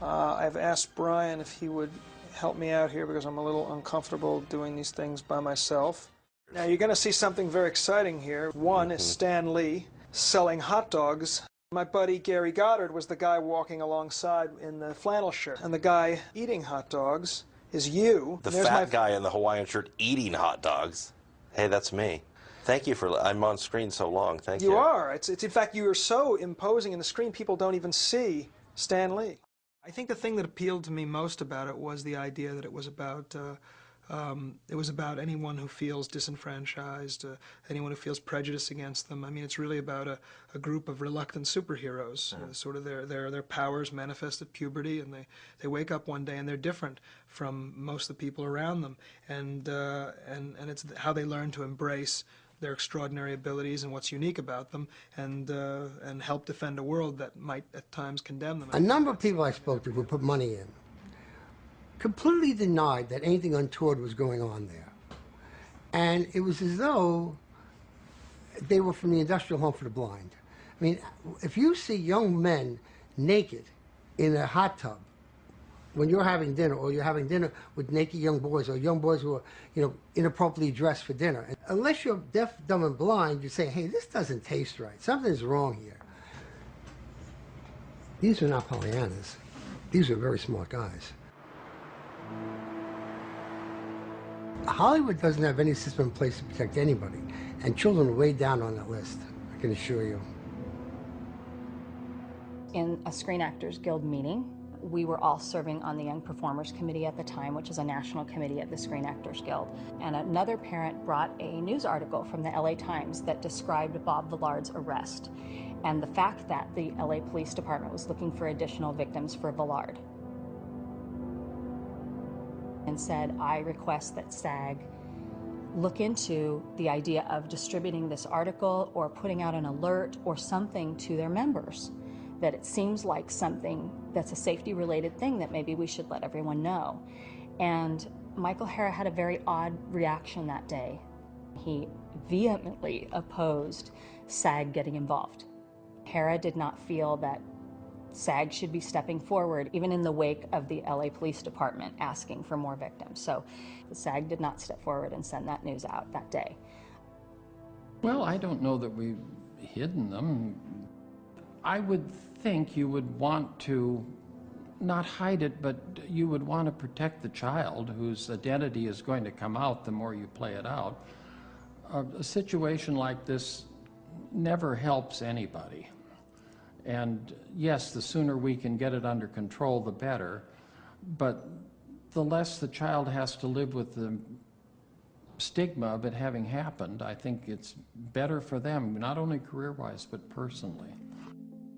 I've asked Brian if he would help me out here because I'm a little uncomfortable doing these things by myself. Now you're going to see something very exciting here. One is Stan Lee selling hot dogs. My buddy Gary Goddard was the guy walking alongside in the flannel shirt. And the guy eating hot dogs is you. The fat guy in the Hawaiian shirt eating hot dogs. Hey, that's me. Thank you for, I'm on screen so long, thank you. You are. It's in fact, you are so imposing in the screen, people don't even see Stan Lee. I think the thing that appealed to me most about it was the idea that it was about It was about anyone who feels disenfranchised, anyone who feels prejudice against them. I mean, it's really about a group of reluctant superheroes. Sort of their powers manifest at puberty, and they wake up one day and they're different from most of the people around them. And it's how they learn to embrace their extraordinary abilities and what's unique about them, and help defend a world that might at times condemn them. A number of people I spoke to who put money in completely denied that anything untoward was going on there. And it was as though they were from the industrial home for the blind. I mean, if you see young men naked in a hot tub when you're having dinner, or you're having dinner with naked young boys, or young boys who are, inappropriately dressed for dinner, and unless you're deaf, dumb, and blind, you say, hey, this doesn't taste right. Something's wrong here. These are not Pollyannas. These are very smart guys. Hollywood doesn't have any system in place to protect anybody, and children are way down on that list, I can assure you. In a Screen Actors Guild meeting, we were all serving on the Young Performers Committee at the time, which is a national committee at the Screen Actors Guild. And another parent brought a news article from the LA Times that described Bob Villard's arrest and the fact that the LA Police Department was looking for additional victims for Villard. And said, I request that SAG look into the idea of distributing this article or putting out an alert or something to their members, that it seems like something that's a safety-related thing that maybe we should let everyone know. And Michael Hara had a very odd reaction that day. He vehemently opposed SAG getting involved. Hara did not feel that SAG should be stepping forward, even in the wake of the LA Police Department asking for more victims. So the SAG did not step forward and send that news out that day. Well, I don't know that we've hidden them. I would think you would want to not hide it, but you would want to protect the child whose identity is going to come out the more you play it out. A situation like this never helps anybody. And yes, the sooner we can get it under control, the better. But the less the child has to live with the stigma of it having happened, I think it's better for them, not only career-wise, but personally.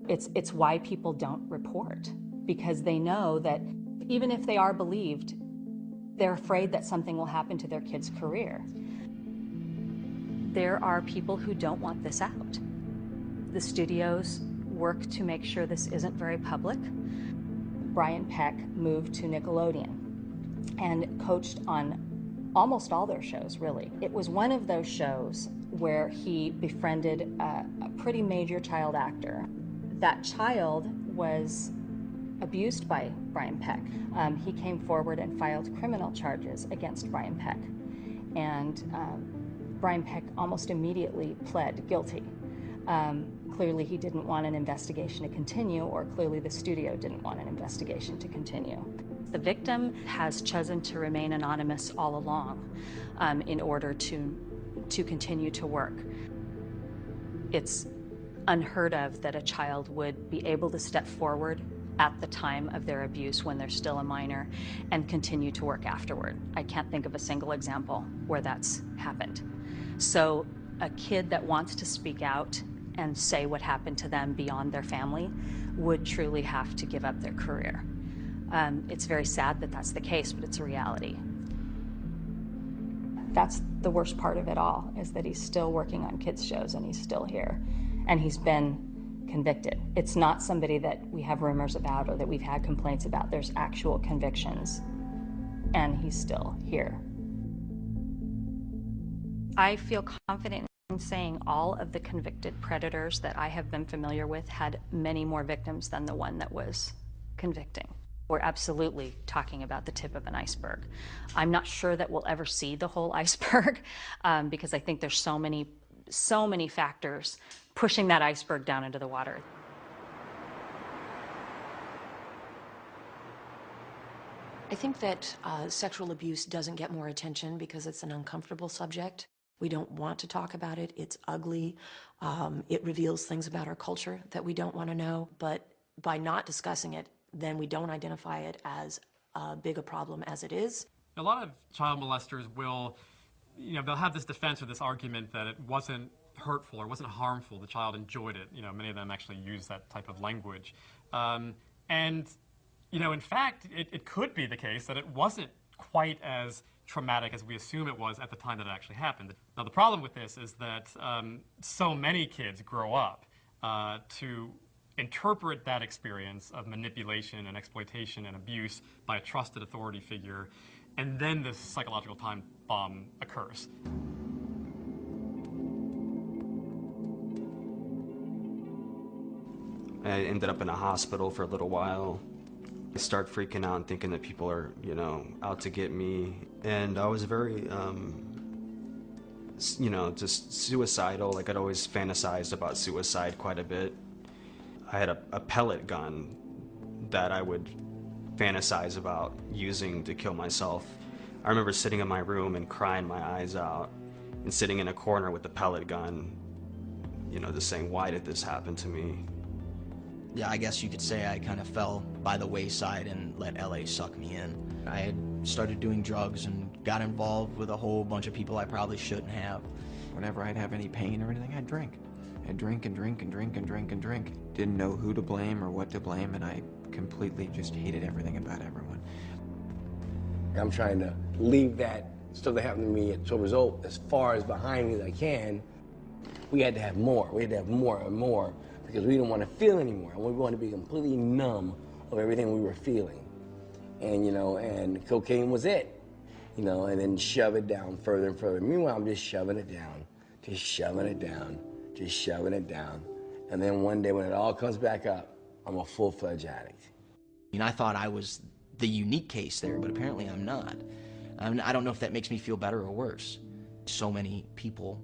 It's why people don't report, because they know that even if they are believed, they're afraid that something will happen to their kid's career. There are people who don't want this out. The studios work to make sure this isn't very public. Brian Peck moved to Nickelodeon and coached on almost all their shows, really. It was one of those shows where he befriended a pretty major child actor. That child was abused by Brian Peck. He came forward and filed criminal charges against Brian Peck. And Brian Peck almost immediately pled guilty. Clearly he didn't want an investigation to continue, or clearly the studio didn't want an investigation to continue. The victim has chosen to remain anonymous all along in order to continue to work. It's unheard of that a child would be able to step forward at the time of their abuse when they're still a minor and continue to work afterward. I can't think of a single example where that's happened. So a kid that wants to speak out and say what happened to them beyond their family would truly have to give up their career. It's very sad that that's the case, but it's a reality. That's the worst part of it all, is that he's still working on kids' shows and he's still here. And he's been convicted. It's not somebody that we have rumors about or that we've had complaints about. There's actual convictions, and he's still here. I feel confident in saying all of the convicted predators that I have been familiar with had many more victims than the one that was convicting. We're absolutely talking about the tip of an iceberg. I'm not sure that we'll ever see the whole iceberg because I think there's so many factors pushing that iceberg down into the water. I think that sexual abuse doesn't get more attention because it's an uncomfortable subject. We don't want to talk about it. It's ugly. It reveals things about our culture that we don't want to know. But by not discussing it, then we don't identify it as big a problem as it is. A lot of child molesters will, they'll have this defense or this argument that it wasn't hurtful or wasn't harmful. The child enjoyed it. Many of them actually use that type of language. In fact, it could be the case that it wasn't quite as traumatic as we assume it was at the time that it actually happened. Now, the problem with this is that so many kids grow up to interpret that experience of manipulation and exploitation and abuse by a trusted authority figure, and then this psychological time bomb occurs. I ended up in a hospital for a little while. I start freaking out and thinking that people are, out to get me. And I was very, just suicidal. Like, I'd always fantasized about suicide quite a bit. I had a pellet gun that I would fantasize about using to kill myself. I remember sitting in my room and crying my eyes out and sitting in a corner with the pellet gun, just saying, why did this happen to me? Yeah, I guess you could say I kind of fell by the wayside and let LA suck me in. I had started doing drugs and got involved with a whole bunch of people I probably shouldn't have. Whenever I'd have any pain or anything, I'd drink. I'd drink and drink and drink and drink and drink. Didn't know who to blame or what to blame, and I completely just hated everything about everyone. I'm trying to leave that stuff that happened to me at 12 years old as far as behind me as I can. We had to have more. We had to have more and more because we didn't want to feel anymore. We wanted to be completely numb of everything we were feeling. And, and cocaine was it, and then shove it down further and further. Meanwhile, I'm just shoving it down, just shoving it down, just shoving it down. And then one day when it all comes back up, I'm a full-fledged addict. I thought I was the unique case there, but apparently I'm not. I don't know if that makes me feel better or worse. So many people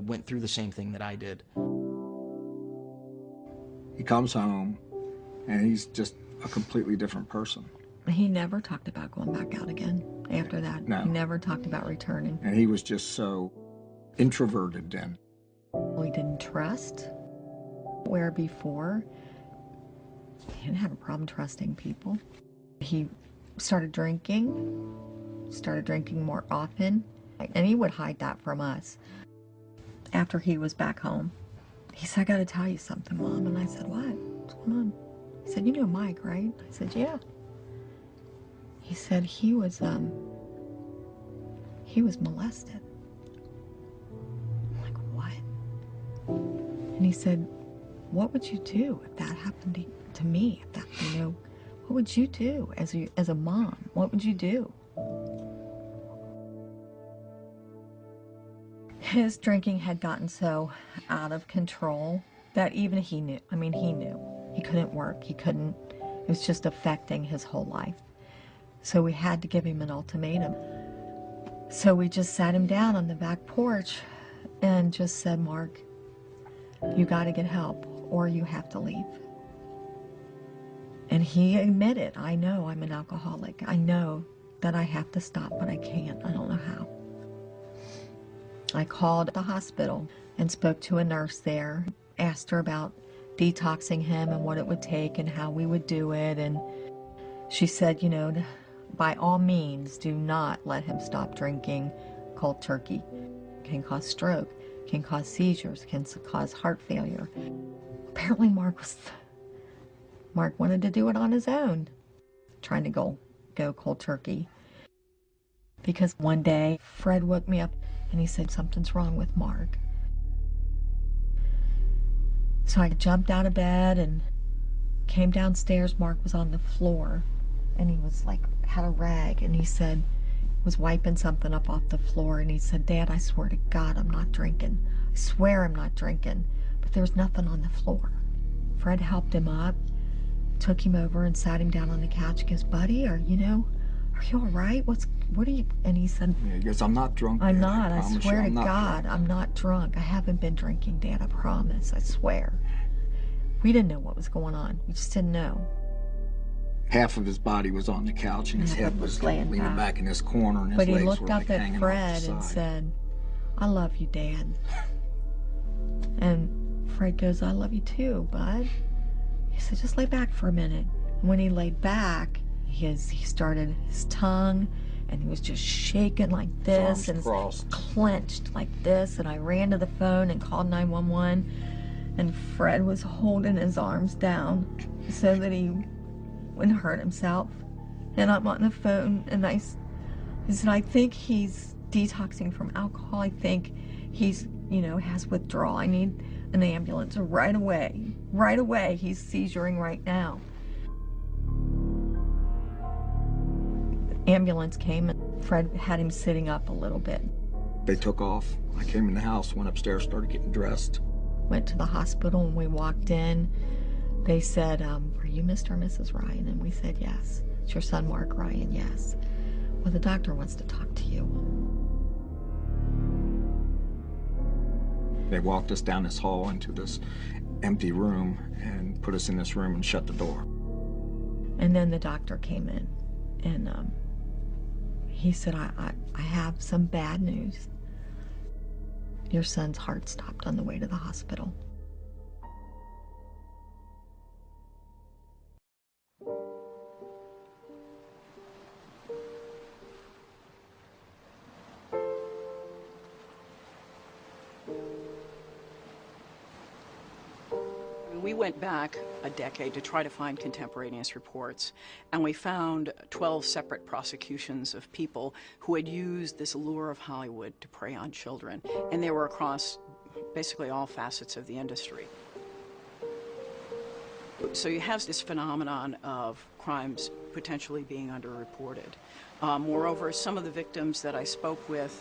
went through the same thing that I did. He comes home, and he's just a completely different person. He never talked about going back out again after that. No. He never talked about returning. And he was just so introverted then. We didn't trust, where before, he didn't have a problem trusting people. He started drinking more often, and he would hide that from us. After he was back home, he said, I gotta tell you something, Mom. And I said, what? What's going on? He said, you know Mike, right? I said, yeah. He said he was molested. I'm like, what? And he said, what would you do if that happened to me? If that, what would you do as a mom? What would you do? His drinking had gotten so out of control that even he knew. I mean, he knew. He couldn't work. He couldn't. It was just affecting his whole life. So we had to give him an ultimatum. So we just sat him down on the back porch and just said, Mark, you got to get help or you have to leave. And he admitted, I know I'm an alcoholic. I know that I have to stop, but I can't. I don't know how. I called the hospital and spoke to a nurse there, asked her about detoxing him and what it would take and how we would do it. And she said, by all means, do not let him stop drinking cold turkey. It can cause stroke, can cause seizures, can cause heart failure. Apparently Mark wanted to do it on his own, trying to go cold turkey. Because one day, Fred woke me up and he said, something's wrong with Mark. So I jumped out of bed and came downstairs. Mark was on the floor and he was had a rag, and he said, was wiping something up off the floor, and he said, Dad, I swear to God I'm not drinking. I swear I'm not drinking. But there was nothing on the floor. Fred helped him up, took him over and sat him down on the couch. He goes, buddy, are you all right? What are you? And he said, yeah, he goes, I'm not drunk, I'm Dad. not. I swear to God, drunk. I'm not drunk. I haven't been drinking, Dad, I promise. I swear. We didn't know what was going on. We just didn't know. Half of his body was on the couch, and his head was leaning back in his corner, and his legs were hanging off the side. But he looked up at Fred and said, I love you, Dad. And Fred goes, I love you too, bud. He said, just lay back for a minute. And when he laid back, his tongue and he was just shaking like this and clenched like this, and I ran to the phone and called 911, and Fred was holding his arms down so that he wouldn't hurt himself. And I'm on the phone, and I said, I think he's detoxing from alcohol. I think he's, you know, has withdrawal. I need an ambulance right away. Right away. He's seizuring right now. The ambulance came, and Fred had him sitting up a little bit. They took off. I came in the house, went upstairs, started getting dressed. Went to the hospital, and we walked in. They said, are you Mr. and Mrs. Ryan? And we said, yes. It's your son, Mark Ryan, yes. Well, the doctor wants to talk to you. They walked us down this hall into this empty room and put us in this room and shut the door. And then the doctor came in, and he said, I have some bad news. Your son's heart stopped on the way to the hospital. We went back a decade to try to find contemporaneous reports, and we found 12 separate prosecutions of people who had used this allure of Hollywood to prey on children, and they were across basically all facets of the industry. So you have this phenomenon of crimes potentially being underreported. Moreover, some of the victims that I spoke with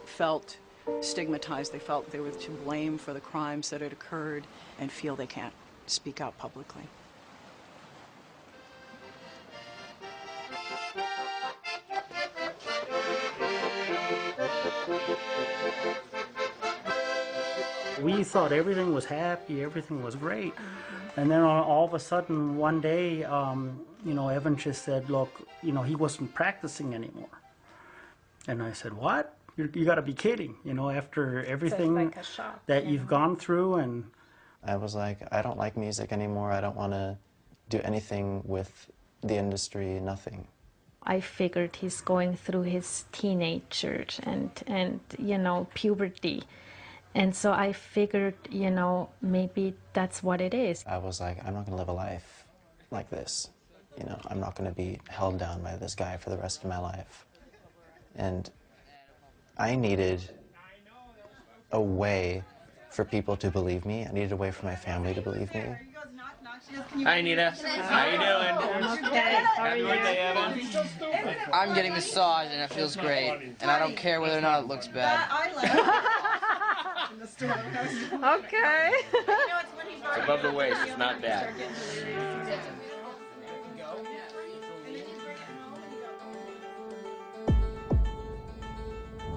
felt stigmatized. They felt they were to blame for the crimes that had occurred and feel they can't speak out publicly. We thought everything was happy, everything was great. And then all of a sudden, one day, you know, Evan just said, look, you know, he wasn't practicing anymore. And I said, what? You got to be kidding, you know, after everything like a shock, that you've gone through. And I was like, I don't like music anymore. I don't want to do anything with the industry, nothing. I figured he's going through his teenager and you know, puberty. And so I figured, you know, maybe that's what it is. I was like, I'm not going to live a life like this. You know, I'm not going to be held down by this guy for the rest of my life. And I needed a way for people to believe me. I needed a way for my family to believe me. Hi, Anita. How you doing? Okay, how are Happy birthday, Evan. I'm getting massaged, and it feels great. And I don't care whether or not it looks bad. Okay. It's above the waist. It's not bad.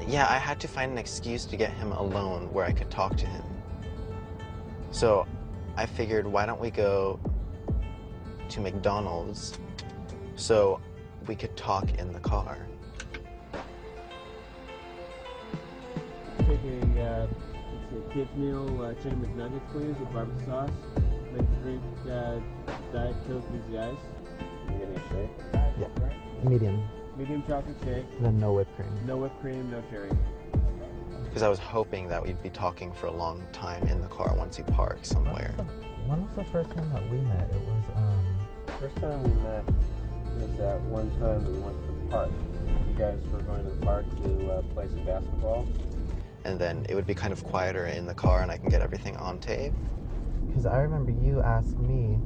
Yeah, I had to find an excuse to get him alone where I could talk to him. So I figured, why don't we go to McDonald's so we could talk in the car. Taking, let's see, kids meal, chicken McNuggets, please, with barbecue sauce. Make drink, Diet Coke, easy ice. You're getting a shake? Yeah, medium. Medium chocolate shake. Then no whipped cream. No whipped cream, no cherry. Because I was hoping that we'd be talking for a long time in the car once he parked somewhere. When was the first time that we met? It was, First time we met was that one time that we went to the park. You guys were going to the park to play some basketball. And then it would be kind of quieter in the car and I can get everything on tape. Because I remember you asked me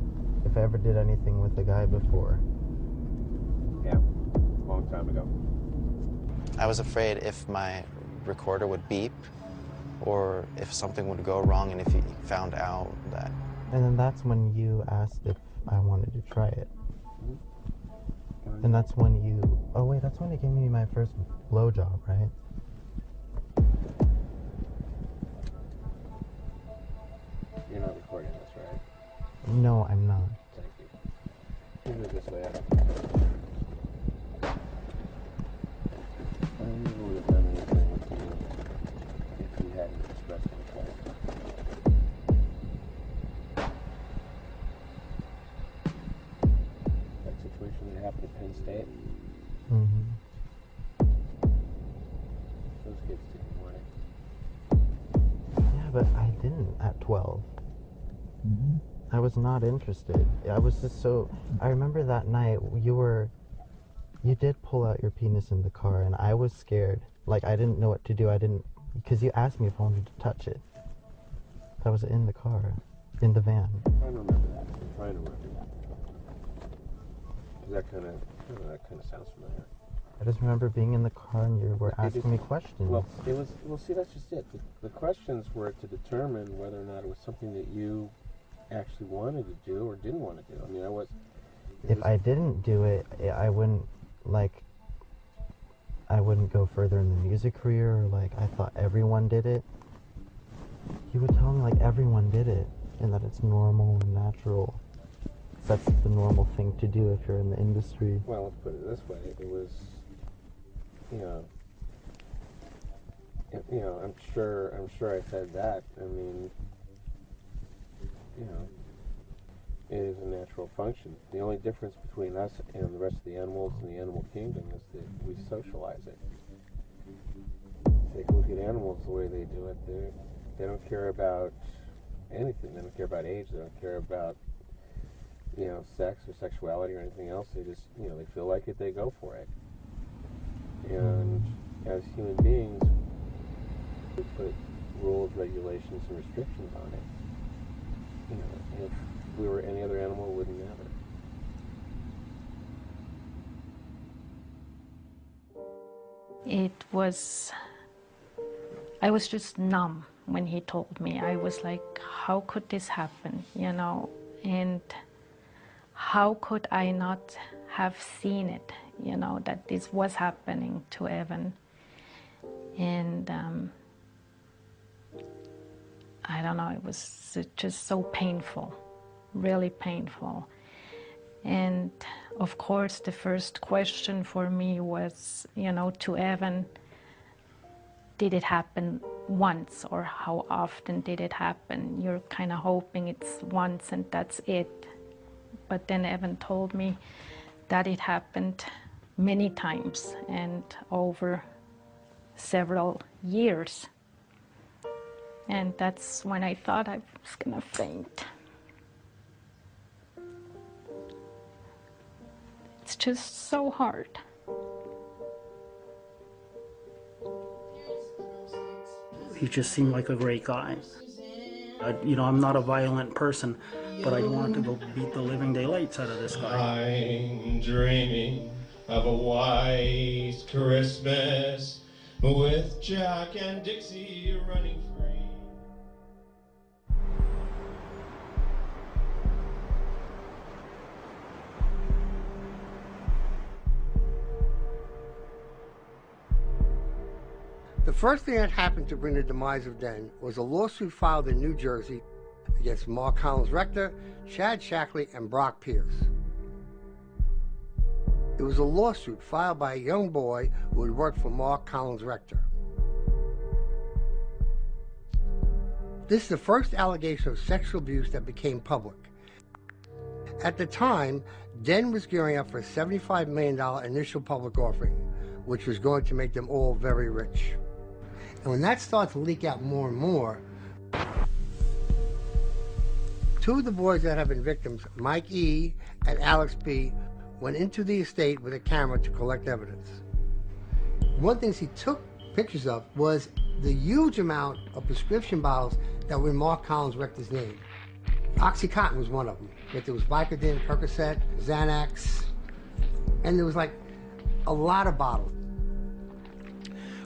if I ever did anything with the guy before. Yeah, a long time ago. I was afraid if my recorder would beep or if something would go wrong and if he found out that. And then that's when you asked if I wanted to try it. And that's when you, oh wait, that's when you gave me my first blowjob, right? You're not recording this, right? No, I'm not. Thank you. Move it this way, Adam. I never would have done anything with you if you hadn't expressed intent. That situation that happened at Penn State? Mm-hmm. 12. I was not interested. I was just so... I remember that night you did pull out your penis in the car, and I was scared. Like, I didn't know what to do. Because you asked me if I wanted to touch it. I was in the car, in the van. I'm trying to remember that. That kind of sounds familiar. I just remember being in the car and you were asking me questions. Well, see, that's just it. The questions were to determine whether or not it was something that you actually wanted to do or didn't want to do. I mean, If I didn't do it, I wouldn't go further in the music career. Like, I thought everyone did it. You would tell me, like, everyone did it, and that it's normal and natural. That's the normal thing to do if you're in the industry. Well, let's put it this way. It was, I'm sure I said that. I mean, it is a natural function. The only difference between us and the rest of the animals in the animal kingdom is that we socialize it. Take a look at animals the way they do it. They don't care about anything. They don't care about age. They don't care about sex or sexuality or anything else. They just, they feel like it, they go for it. And as human beings, we put rules, regulations, and restrictions on it. If we were any other animal, we wouldn't have it. I was just numb when he told me. I was like, how could this happen, and how could I not have seen it, that this was happening to Evan. And I don't know, it was just so painful, really painful. And of course, the first question for me was, to Evan, did it happen once, or how often did it happen? You're kind of hoping it's once and that's it. But then Evan told me that it happened many times and over several years. And that's when I thought I was gonna faint. It's just so hard. He just seemed like a great guy. I'm not a violent person, but I want to go beat the living daylights out of this guy. I'm dreaming of a white Christmas with Jack and Dixie running free. The first thing that happened to bring the demise of Den was a lawsuit filed in New Jersey against Mark Collins-Rector, Chad Shackley, and Brock Pierce. It was a lawsuit filed by a young boy who had worked for Mark Collins-Rector. This is the first allegation of sexual abuse that became public. At the time, Den was gearing up for a $75 million initial public offering, which was going to make them all very rich. And when that started to leak out more and more, two of the boys that have been victims, Mike E. and Alex B., went into the estate with a camera to collect evidence. One thing he took pictures of was the huge amount of prescription bottles that were in Mark Collins-Rector's name. OxyContin was one of them. But there was Vicodin, Percocet, Xanax, and there was like a lot of bottles.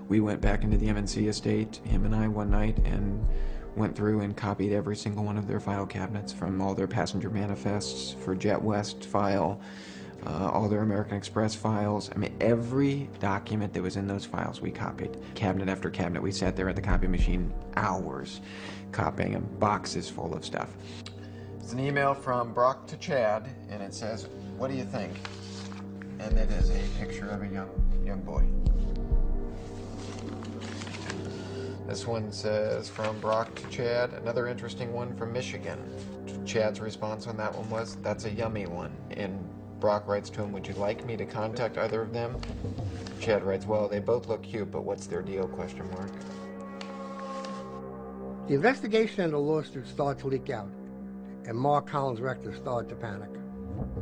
We went back into the MNC estate, him and I, one night, and went through and copied every single one of their file cabinets, from all their passenger manifests for Jet West file, all their American Express files. I mean, every document that was in those files we copied. Cabinet after cabinet. We sat there at the copy machine hours copying them, boxes full of stuff. It's an email from Brock to Chad, and it says, "What do you think?" And it is a picture of a young boy. This one says, from Brock to Chad, another interesting one from Michigan. Chad's response on that one was, "That's a yummy one." And Brock writes to him, "Would you like me to contact either of them?" Chad writes, "Well, they both look cute, but what's their deal, question mark." The investigation and the lawsuit started to leak out, and Mark Collins Rector started to panic.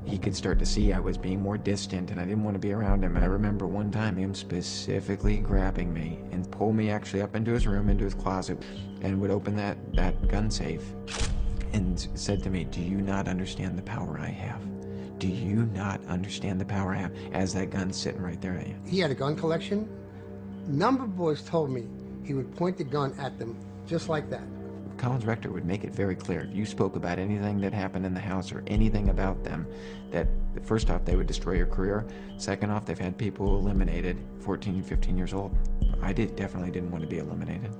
He could start to see I was being more distant and I didn't want to be around him. And I remember one time him specifically grabbing me and pull me actually up into his room, into his closet, and would open that gun safe and said to me, "Do you not understand the power I have? Do you not understand the power I have?" As that gun's sitting right there at you. He had a gun collection. A number of boys told me he would point the gun at them just like that. Collins Rector would make it very clear, if you spoke about anything that happened in the house or anything about them, that first off, they would destroy your career. Second off, they've had people eliminated, 14, 15 years old. I definitely didn't want to be eliminated.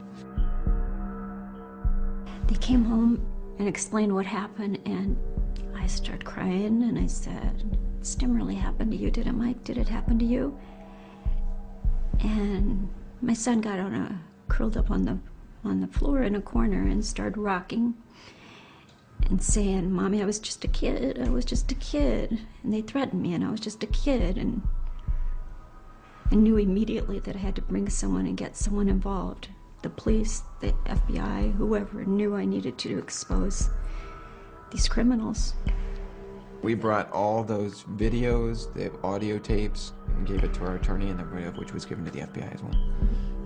They came home and explained what happened, and I started crying, and I said, "This didn't really happen to you, did it, Mike? Did it happen to you?" And my son got curled up on the floor in a corner and started rocking and saying, "Mommy, I was just a kid. I was just a kid." And they threatened me, and I was just a kid. And I knew immediately that I had to bring someone and get someone involved. The police, the FBI, whoever knew I needed to expose these criminals. We brought all those videos, the audio tapes, and gave it to our attorney, and which was given to the FBI as well.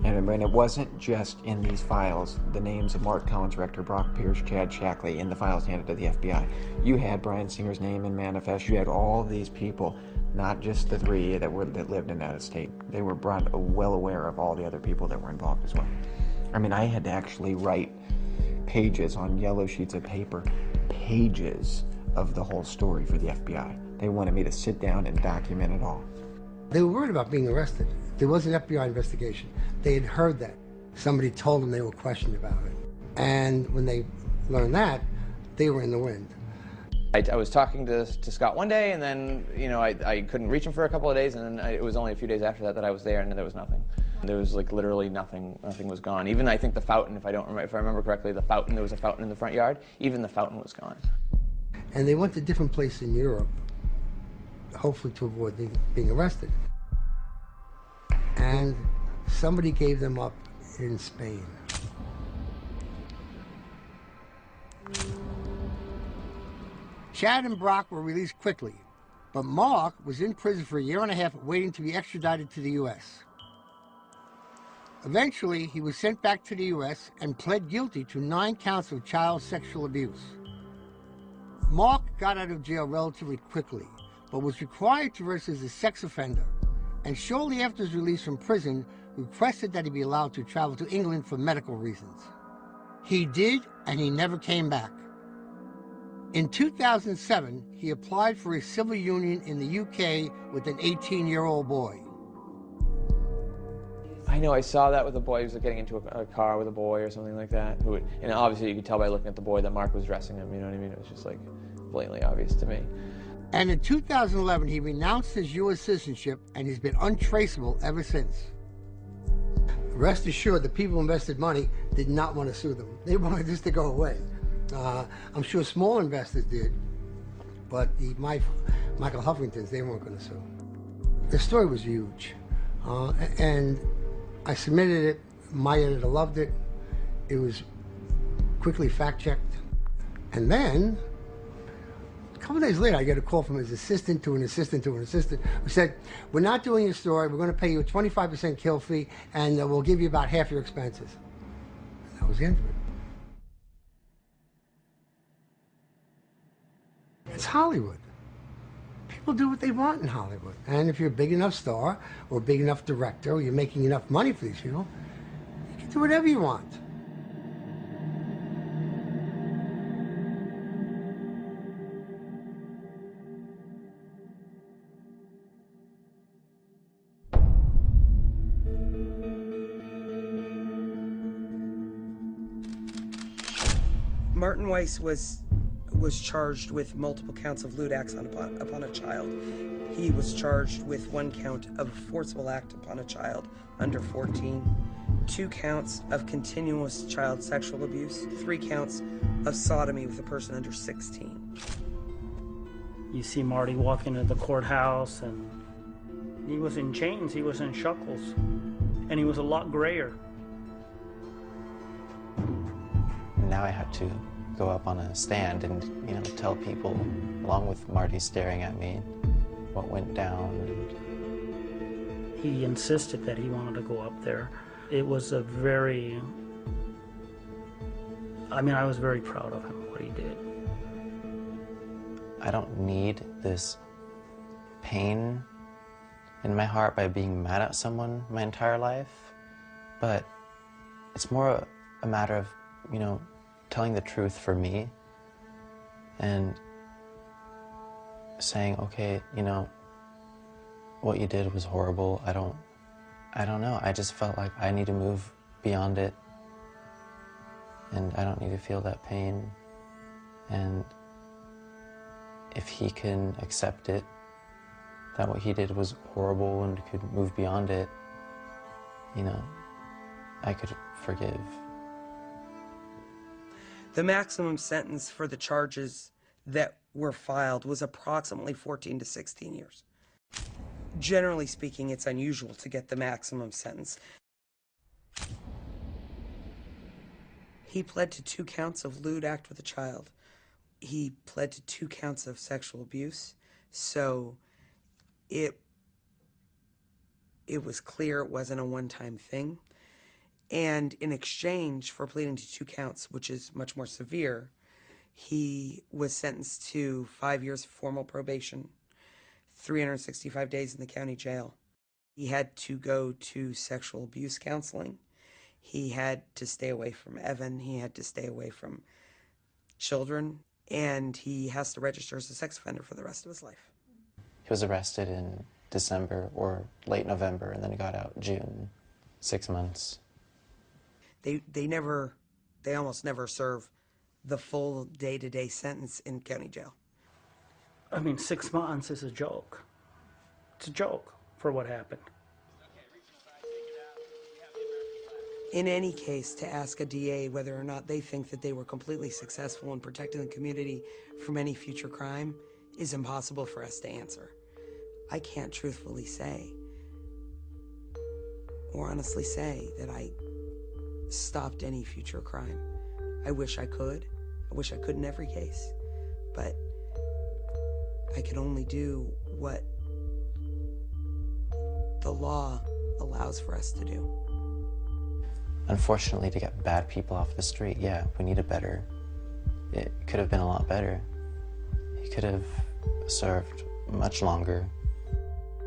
And it wasn't just in these files, the names of Mark Collins Rector, Brock Pierce, Chad Shackley, in the files handed to the FBI. You had Brian Singer's name in manifest. You had all these people, not just the three that lived in that estate. They were well aware of all the other people that were involved as well. I mean, I had to actually write pages on yellow sheets of paper, pages of the whole story for the FBI. They wanted me to sit down and document it all. They were worried about being arrested. There was an FBI investigation. They had heard that. Somebody told them they were questioned about it. And when they learned that, they were in the wind. I was talking to Scott one day, and then I couldn't reach him for a couple of days, and then it was only a few days after that I was there, and there was nothing. There was like literally nothing. Nothing was gone. Even I think the fountain, if I remember correctly, the fountain, there was a fountain in the front yard. Even the fountain was gone. And they went to different places in Europe, hopefully to avoid being arrested. And somebody gave them up in Spain. Chad and Brock were released quickly, but Mark was in prison for a year and a half waiting to be extradited to the U.S. Eventually, he was sent back to the U.S. and pled guilty to 9 counts of child sexual abuse. Mark got out of jail relatively quickly, but was required to register as a sex offender, and shortly after his release from prison, requested that he be allowed to travel to England for medical reasons. He did, and he never came back. In 2007, he applied for a civil union in the UK with an 18-year-old boy. I know I saw that with a boy. He was getting into a car with a boy or something like that. And obviously you could tell by looking at the boy that Mark was dressing him, you know what I mean? It was just like blatantly obvious to me. And in 2011, he renounced his U.S. citizenship, and he's been untraceable ever since. Rest assured, the people who invested money did not want to sue them. They wanted this to go away. I'm sure small investors did, but Michael Huffingtons, they weren't going to sue. The story was huge, and I submitted it. My editor loved it. It was quickly fact-checked. And then, a couple days later, I get a call from his assistant to an assistant to an assistant who said, "We're not doing your story. We're going to pay you a 25% kill fee, and we'll give you about half your expenses." And that was the end of it. It's Hollywood. People do what they want in Hollywood. And if you're a big enough star or a big enough director or you're making enough money for these people, you can do whatever you want. Martin Weiss was charged with multiple counts of lewd acts upon a child. He was charged with 1 count of forcible act upon a child under 14, 2 counts of continuous child sexual abuse, 3 counts of sodomy with a person under 16. You see Marty walk into the courthouse, and he was in chains, he was in shackles, and he was a lot grayer. And now I have to go up on a stand and, you know, tell people, along with Marty staring at me, what went down. He insisted that he wanted to go up there. It was a very, I mean, I was very proud of him, what he did. I don't need this pain in my heart by being mad at someone my entire life, but it's more a matter of, you know, telling the truth for me and saying, okay, you know, what you did was horrible. I don't know. I just felt like I need to move beyond it, and I don't need to feel that pain. And if he can accept it, that what he did was horrible and could move beyond it, you know, I could forgive. The maximum sentence for the charges that were filed was approximately 14 to 16 years. Generally speaking, it's unusual to get the maximum sentence. He pled to 2 counts of lewd act with a child. He pled to 2 counts of sexual abuse, so it was clear it wasn't a one-time thing. And in exchange for pleading to 2 counts, which is much more severe, he was sentenced to 5 years of formal probation, 365 days in the county jail. He had to go to sexual abuse counseling. He had to stay away from Evan. He had to stay away from children. And he has to register as a sex offender for the rest of his life. He was arrested in December or late November, and then he got out June, 6 months. They almost never serve the full day-to-day sentence in county jail. I mean, 6 months is a joke. It's a joke for what happened. In any case, to ask a DA whether or not they think that they were completely successful in protecting the community from any future crime is impossible for us to answer. I can't truthfully say, or honestly say, that I stopped any future crime. I wish I could. I wish I could in every case. But I can only do what the law allows for us to do. Unfortunately, to get bad people off the street, yeah, we need it could have been a lot better. He could have served much longer.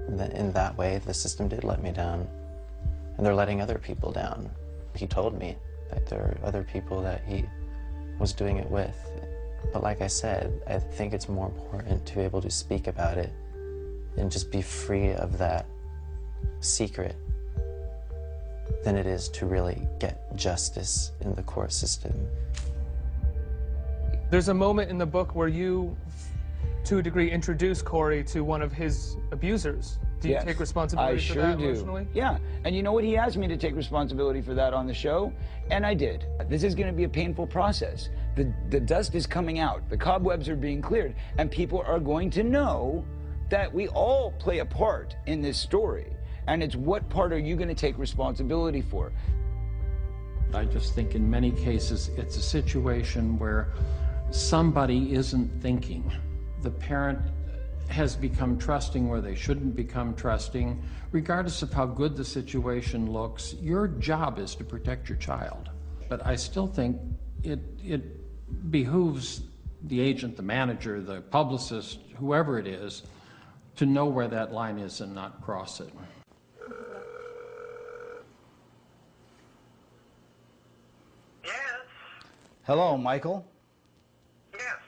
In that way, the system did let me down. And they're letting other people down. He told me that there are other people that he was doing it with. But like I said, I think it's more important to be able to speak about it and just be free of that secret than it is to really get justice in the court system. There's a moment in the book where you, to a degree, introduce Corey to one of his abusers. Do you take responsibility for that emotionally? Yeah, and you know what? He asked me to take responsibility for that on the show, and I did. This is going to be a painful process. The dust is coming out, the cobwebs are being cleared, and people are going to know that we all play a part in this story. And it's what part are you going to take responsibility for? I just think in many cases it's a situation where somebody isn't thinking. The parent has become trusting where they shouldn't become trusting. Regardless of how good the situation looks, your job is to protect your child. But I still think it behooves the agent, the manager, the publicist, whoever it is, to know where that line is and not cross it. Hello, Michael. Yes.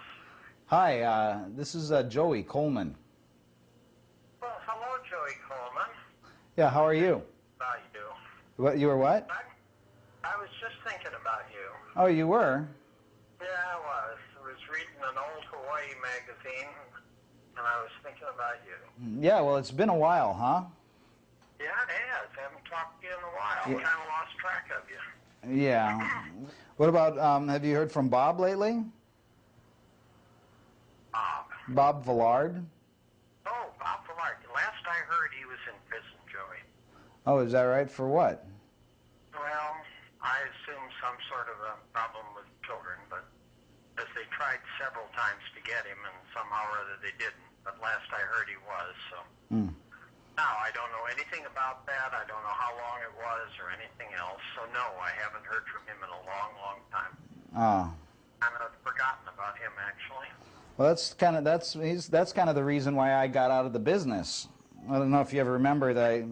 Hi, this is Joey Coleman. Well, hello, Joey Coleman. Yeah, how are you? How you do? What, you were what? I was just thinking about you. Oh, you were? Yeah, I was. I was reading an old Hawaii magazine, and I was thinking about you. Yeah, well, it's been a while, huh? Yeah, it has. I haven't talked to you in a while. I kind of lost track of you. Yeah. What about, have you heard from Bob lately? Bob? Bob Villard? Oh, Bob Villard. Last I heard, he was in prison, Joey. Oh, is that right? For what? Well, I assume some sort of a problem with children. tried several times to get him, and somehow or other they didn't. But last I heard he was, so. Now, I don't know anything about that. I don't know how long it was or anything else. So, no, I haven't heard from him in a long, long time. Oh. Kind of forgotten about him, actually. Well, that's kind of the reason why I got out of the business. I don't know if you ever remember that I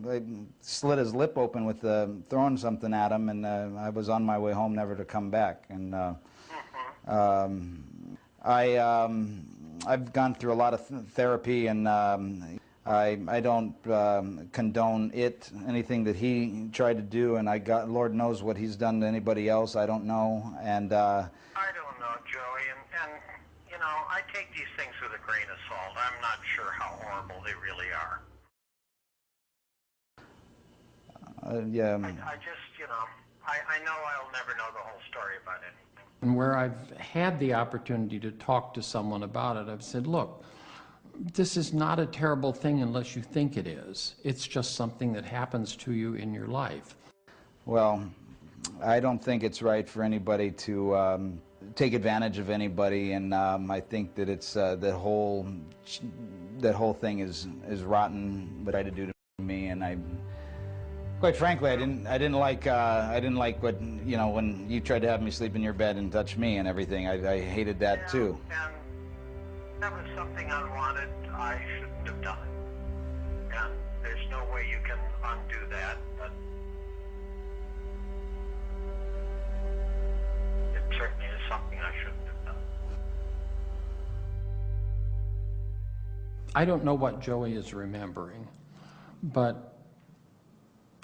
slit his lip open with throwing something at him, and I was on my way home never to come back. And I've gone through a lot of therapy, and I don't condone anything that he tried to do, and Lord knows what he's done to anybody else. I don't know, and I don't know, Joey, and you know, I take these things with a grain of salt. I'm not sure how horrible they really are. Yeah. I just, you know, I know I'll never know the whole story about anything. And where I've had the opportunity to talk to someone about it, I've said, look, this is not a terrible thing unless you think it is. It's just something that happens to you in your life. Well, I don't think it's right for anybody to take advantage of anybody, and I think that it's that whole thing is rotten. What I tried to do to me, and quite frankly, I didn't like what, you know, when you tried to have me sleep in your bed and touch me and everything. I hated that too. And that was something unwanted. I shouldn't have done it. And there's no way you can undo that, but it certainly is something I shouldn't have done. I don't know what Joey is remembering, but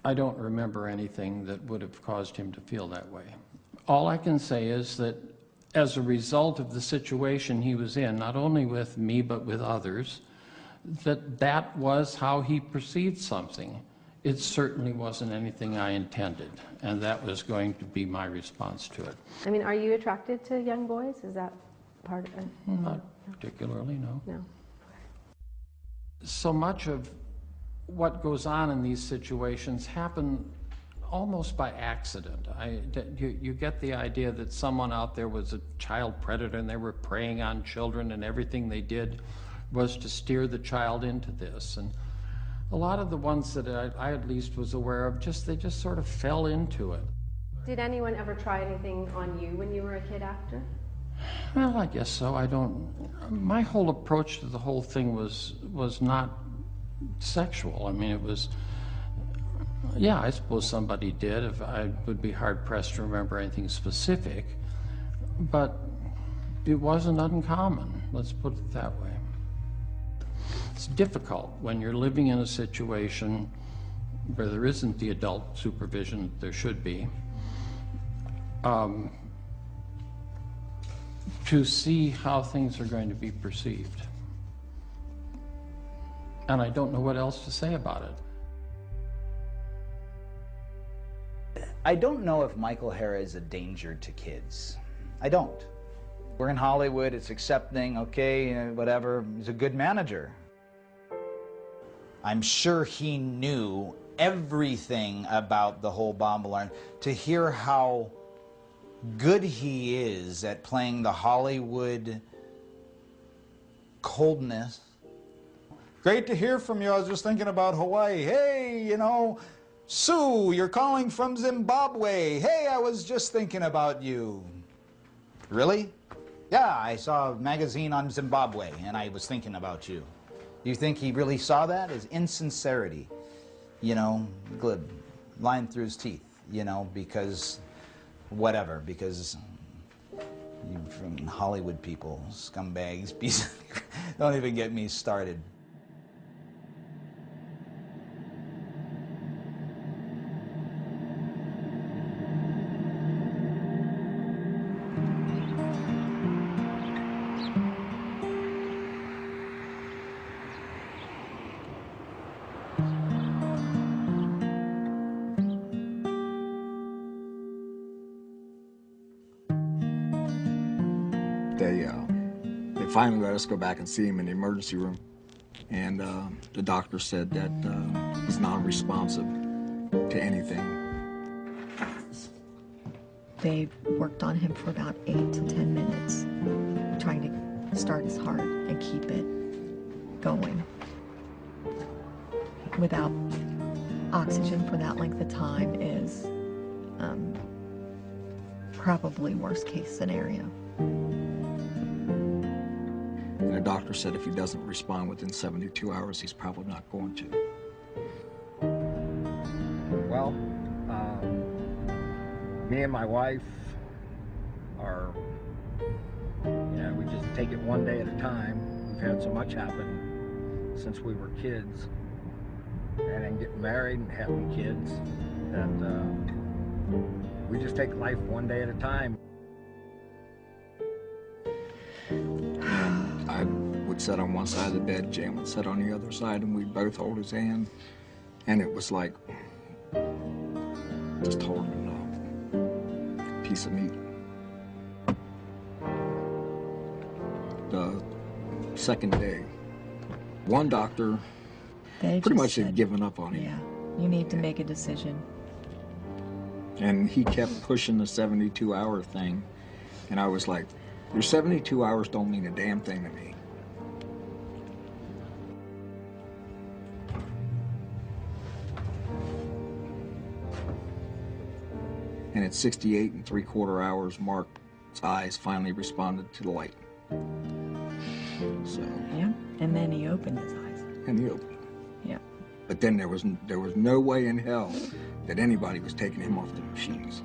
I don't remember anything that would have caused him to feel that way. All I can say is that as a result of the situation he was in, not only with me but with others, that was how he perceived something. It certainly wasn't anything I intended, and that was going to be my response to it. I mean, are you attracted to young boys? Is that part of it? Not particularly, no. No. So much of what goes on in these situations happen almost by accident. You get the idea that someone out there was a child predator and they were preying on children, and everything they did was to steer the child into this. And a lot of the ones that I at least was aware of, they just sort of fell into it. Did anyone ever try anything on you when you were a kid actor? Well, I guess so. My whole approach to the whole thing was not sexual. I mean, it was, yeah, I suppose somebody did. I would be hard-pressed to remember anything specific, but it wasn't uncommon, let's put it that way. It's difficult when you're living in a situation where there isn't the adult supervision that there should be, to see how things are going to be perceived. And I don't know what else to say about it. I don't know if Michael Hara is a danger to kids. I don't. We're in Hollywood, it's accepting, okay, whatever. He's a good manager. I'm sure he knew everything about the whole bomb alarm. To hear how good he is at playing the Hollywood coldness. Great to hear from you. I was just thinking about Hawaii. Hey, you know, Sue, you're calling from Zimbabwe. Hey, I was just thinking about you. Really? Yeah, I saw a magazine on Zimbabwe, and I was thinking about you. You think he really saw that? His insincerity, you know, glib, lying through his teeth, you know, because whatever, because you from Hollywood people, scumbags, don't even get me started. They finally let us go back and see him in the emergency room, and the doctor said that he's non-responsive to anything. They worked on him for about 8 to 10 minutes. trying to start his heart and keep it going. Without oxygen for that length of time is probably worst case scenario. And the doctor said if he doesn't respond within 72 hours, he's probably not going to. Well, me and my wife are, we just take it one day at a time. We've had so much happen since we were kids, and then getting married and having kids, that we just take life one day at a time. I would sit on one side of the bed, Jan would sit on the other side, and we'd both hold his hand. And it was like just holding a piece of meat. The second day, one doctor pretty much had given up on him. Yeah, you need to make a decision. And he kept pushing the 72-hour thing. And I was like, your 72 hours don't mean a damn thing to me. And at 68 3/4 hours, Mark's eyes finally responded to the light. So. Yeah, and then he opened his eyes. And he opened. Yeah. But then there was no way in hell that anybody was taking him off the machines.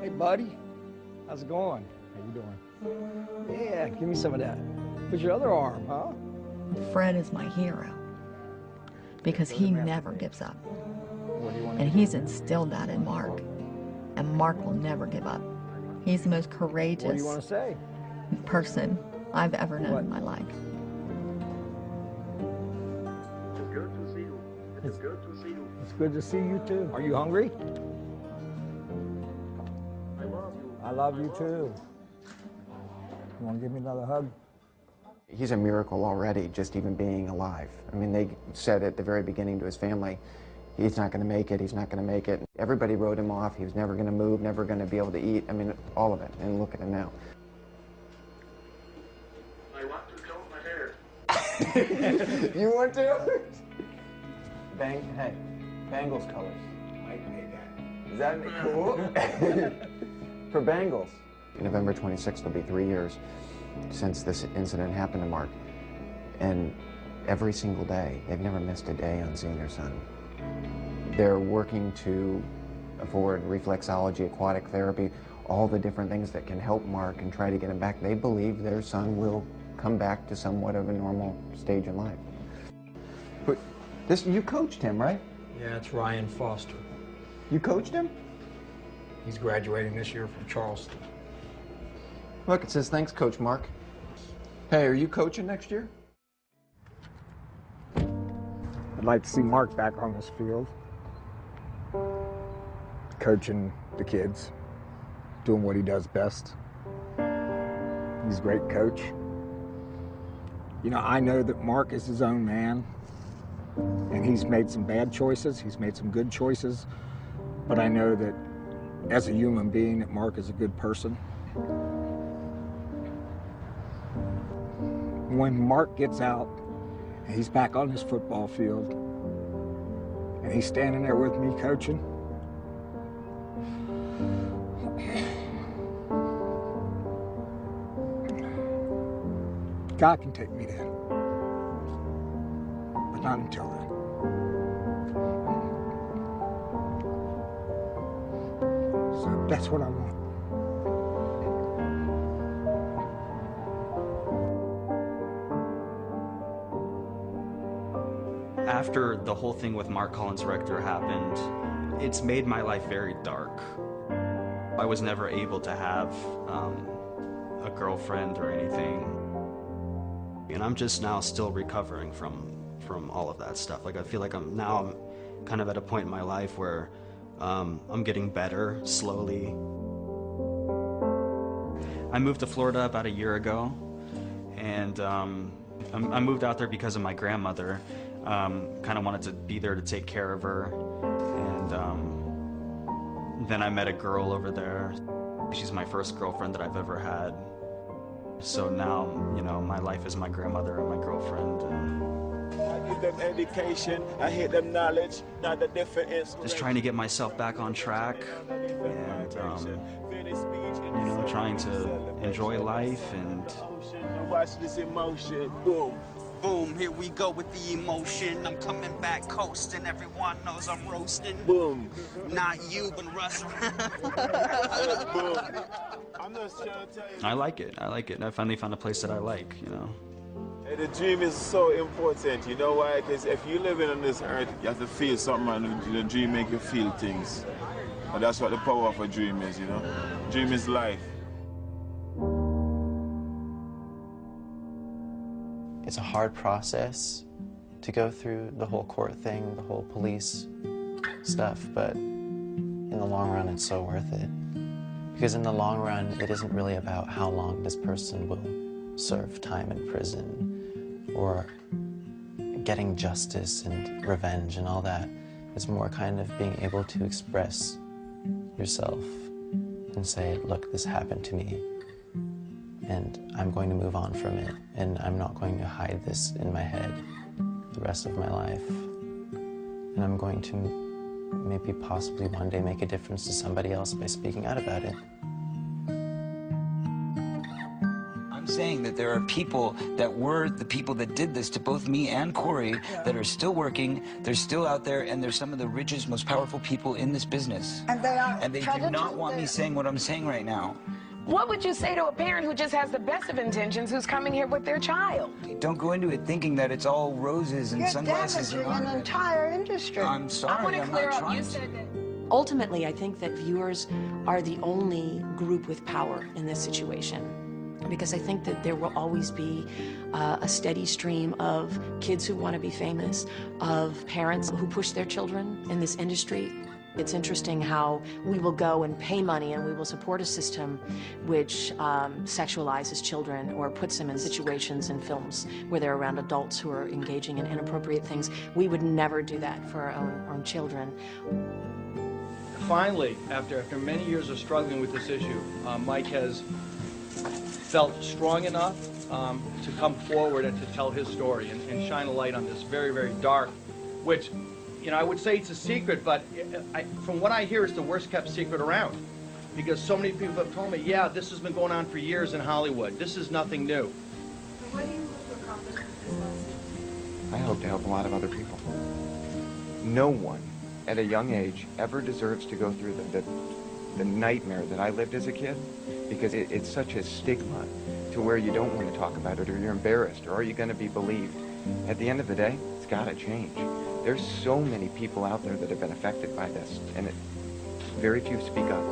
Hey, buddy. How's it going? How you doing? Yeah, give me some of that. Where's your other arm, huh? Fred is my hero because he never gives up. And he's instilled that in Mark. And Mark will never give up. He's the most courageous What do you want to say? person I've ever known in my life. It's good to see you. It's good to see you. It's good to see you too. Are you hungry? I love you. I love you too. You want to give me another hug? He's a miracle already, just even being alive. I mean, they said at the very beginning to his family, he's not going to make it, he's not going to make it. Everybody wrote him off, he was never going to move, never going to be able to eat. I mean, all of it, and look at him now. I want to comb my hair. You want to? Hey, Bengals colors. Mike made that. Is that cool? For Bengals. November 26th will be 3 years since this incident happened to Mark. And every single day, they've never missed a day on seeing their son. They're working to afford reflexology, aquatic therapy, all the different things that can help Mark and try to get him back. They believe their son will come back to somewhat of a normal stage in life. But you coached him, right? Yeah, it's Ryan Foster. You coached him? He's graduating this year from Charleston. Look, it says, thanks, Coach Mark. Hey, are you coaching next year? I'd like to see Mark back on this field, coaching the kids, doing what he does best. He's a great coach. You know, I know that Mark is his own man, and he's made some bad choices, he's made some good choices, but I know that as a human being, that Mark is a good person. When Mark gets out, and he's back on this football field, and he's standing there with me coaching, God can take me then, but not until then. So that's what I want. After the whole thing with Mark Collins Rector happened, it's made my life very dark. I was never able to have a girlfriend or anything. And I'm just now still recovering from all of that stuff. Like, I feel like I'm kind of at a point in my life where I'm getting better slowly. I moved to Florida about a year ago, and I moved out there because of my grandmother. Kind of wanted to be there to take care of her, and then I met a girl over there. She's my first girlfriend that I've ever had. So now, you know, my life is my grandmother and my girlfriend. And I give them education, I hit them knowledge, not the different inspiration. Just trying to get myself back on track and, you know, trying to enjoy life and... Watch this emotion, boom. Boom, here we go with the emotion. I'm coming back coasting. Everyone knows I'm roasting. Boom. Not you, but Russ. Boom. I'm just trying to tell you. I like it. I finally found a place that I like, you know. Hey, the dream is so important, you know why? Because if you're living on this earth, you have to feel something, and the dream make you feel things. And that's what the power of a dream is, you know? Dream is life. It's a hard process to go through the whole court thing, the whole police stuff, but in the long run, it's so worth it. Because in the long run, it isn't really about how long this person will serve time in prison or getting justice and revenge and all that. It's more kind of being able to express yourself and say, look, this happened to me, and I'm going to move on from it, and I'm not going to hide this in my head the rest of my life. And I'm going to maybe possibly one day make a difference to somebody else by speaking out about it. I'm saying that there are people that were the people that did this to both me and Corey that are still working, they're still out there, and they're some of the richest, most powerful people in this business. And they are. And they do not want me saying what I'm saying right now. What would you say to a parent who just has the best of intentions who's coming here with their child? Don't go into it thinking that it's all roses and sunglasses. You're damaging an entire industry. I'm sorry, I want to clear up. You said that. Ultimately, I think that viewers are the only group with power in this situation, because I think that there will always be a steady stream of kids who want to be famous, of parents who push their children in this industry. It's interesting how we will go and pay money and we will support a system which sexualizes children or puts them in situations in films where they're around adults who are engaging in inappropriate things. We would never do that for our own children. Finally, after many years of struggling with this issue, Mike has felt strong enough to come forward and to tell his story and shine a light on this very, very dark, which, you know, I would say it's a secret, but from what I hear, it's the worst kept secret around. Because so many people have told me, yeah, this has been going on for years in Hollywood. This is nothing new. What do you hope to accomplish with this lawsuit? I hope to help a lot of other people. No one at a young age ever deserves to go through the nightmare that I lived as a kid, because it's such a stigma to where you don't want to talk about it, or you're embarrassed, or are you going to be believed? At the end of the day, it's got to change. There's so many people out there that have been affected by this, and very few speak up.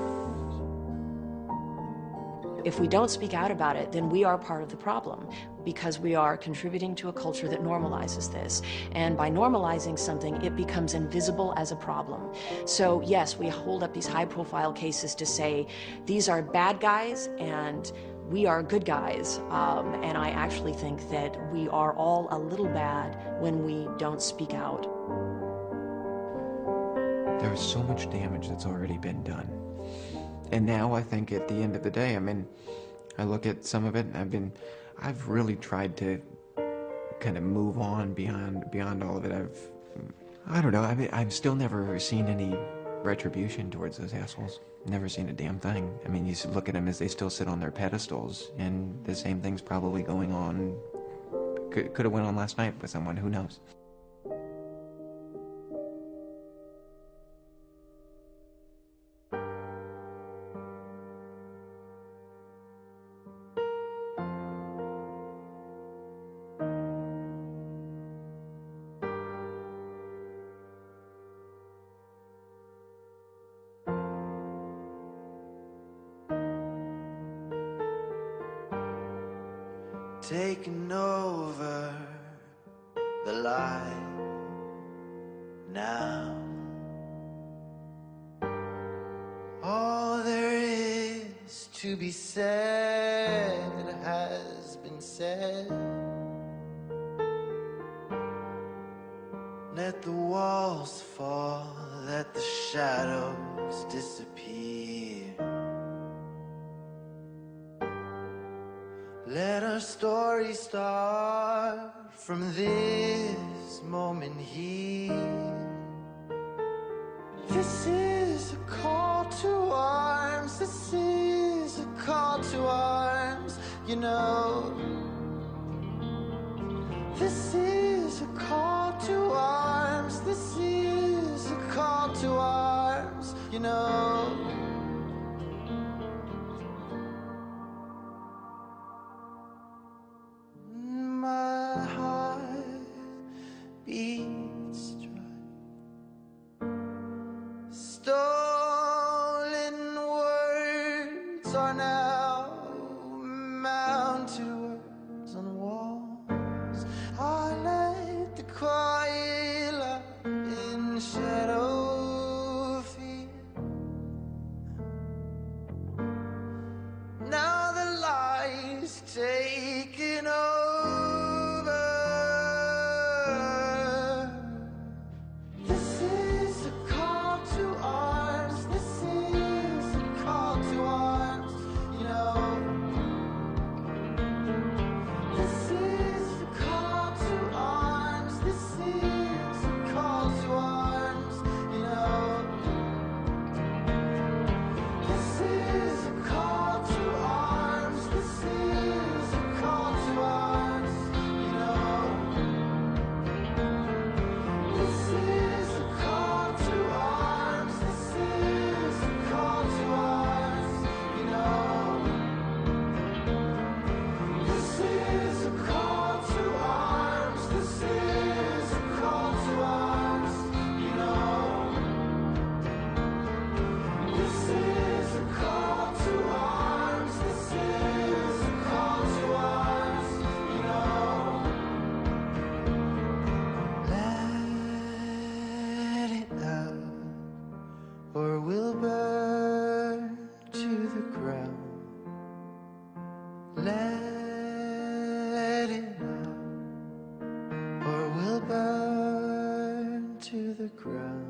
If we don't speak out about it, then we are part of the problem, because we are contributing to a culture that normalizes this. And by normalizing something, it becomes invisible as a problem. So yes, we hold up these high-profile cases to say, these are bad guys and we are good guys. And I actually think that we are all a little bad when we don't speak out. There's so much damage that's already been done. And now I think at the end of the day, I mean, I look at some of it and I've really tried to kind of move on beyond all of it. I don't know, I've still never seen any retribution towards those assholes. Never seen a damn thing. I mean, you look at them as they still sit on their pedestals, and the same thing's probably going on, could have went on last night with someone, who knows? Taking over the light now. All there is to be said has been said. Let the walls fall, let the shadows disappear. Let our story start from this moment here. This is a call to arms. This is a call to arms, you know. This is a call to arms. This is a call to arms, you know. My heart beats dry. Stolen words are now mounted words on walls. I let the quiet light in shadow fear. Now the lies taking over. This is a call to arms. This is a call to arms, you know. This is a call to arms. This is a call to arms, you know. This is a call to arms. This is a call to arms, you know. This is a call to arms. This is a call to arms, you know. This is a call to arms. This is a call to arms, you know. This is a call to arms. This is a call to arms, you know. Let it out, or we'll burn to the ground. Let it out, or we'll burn to the ground.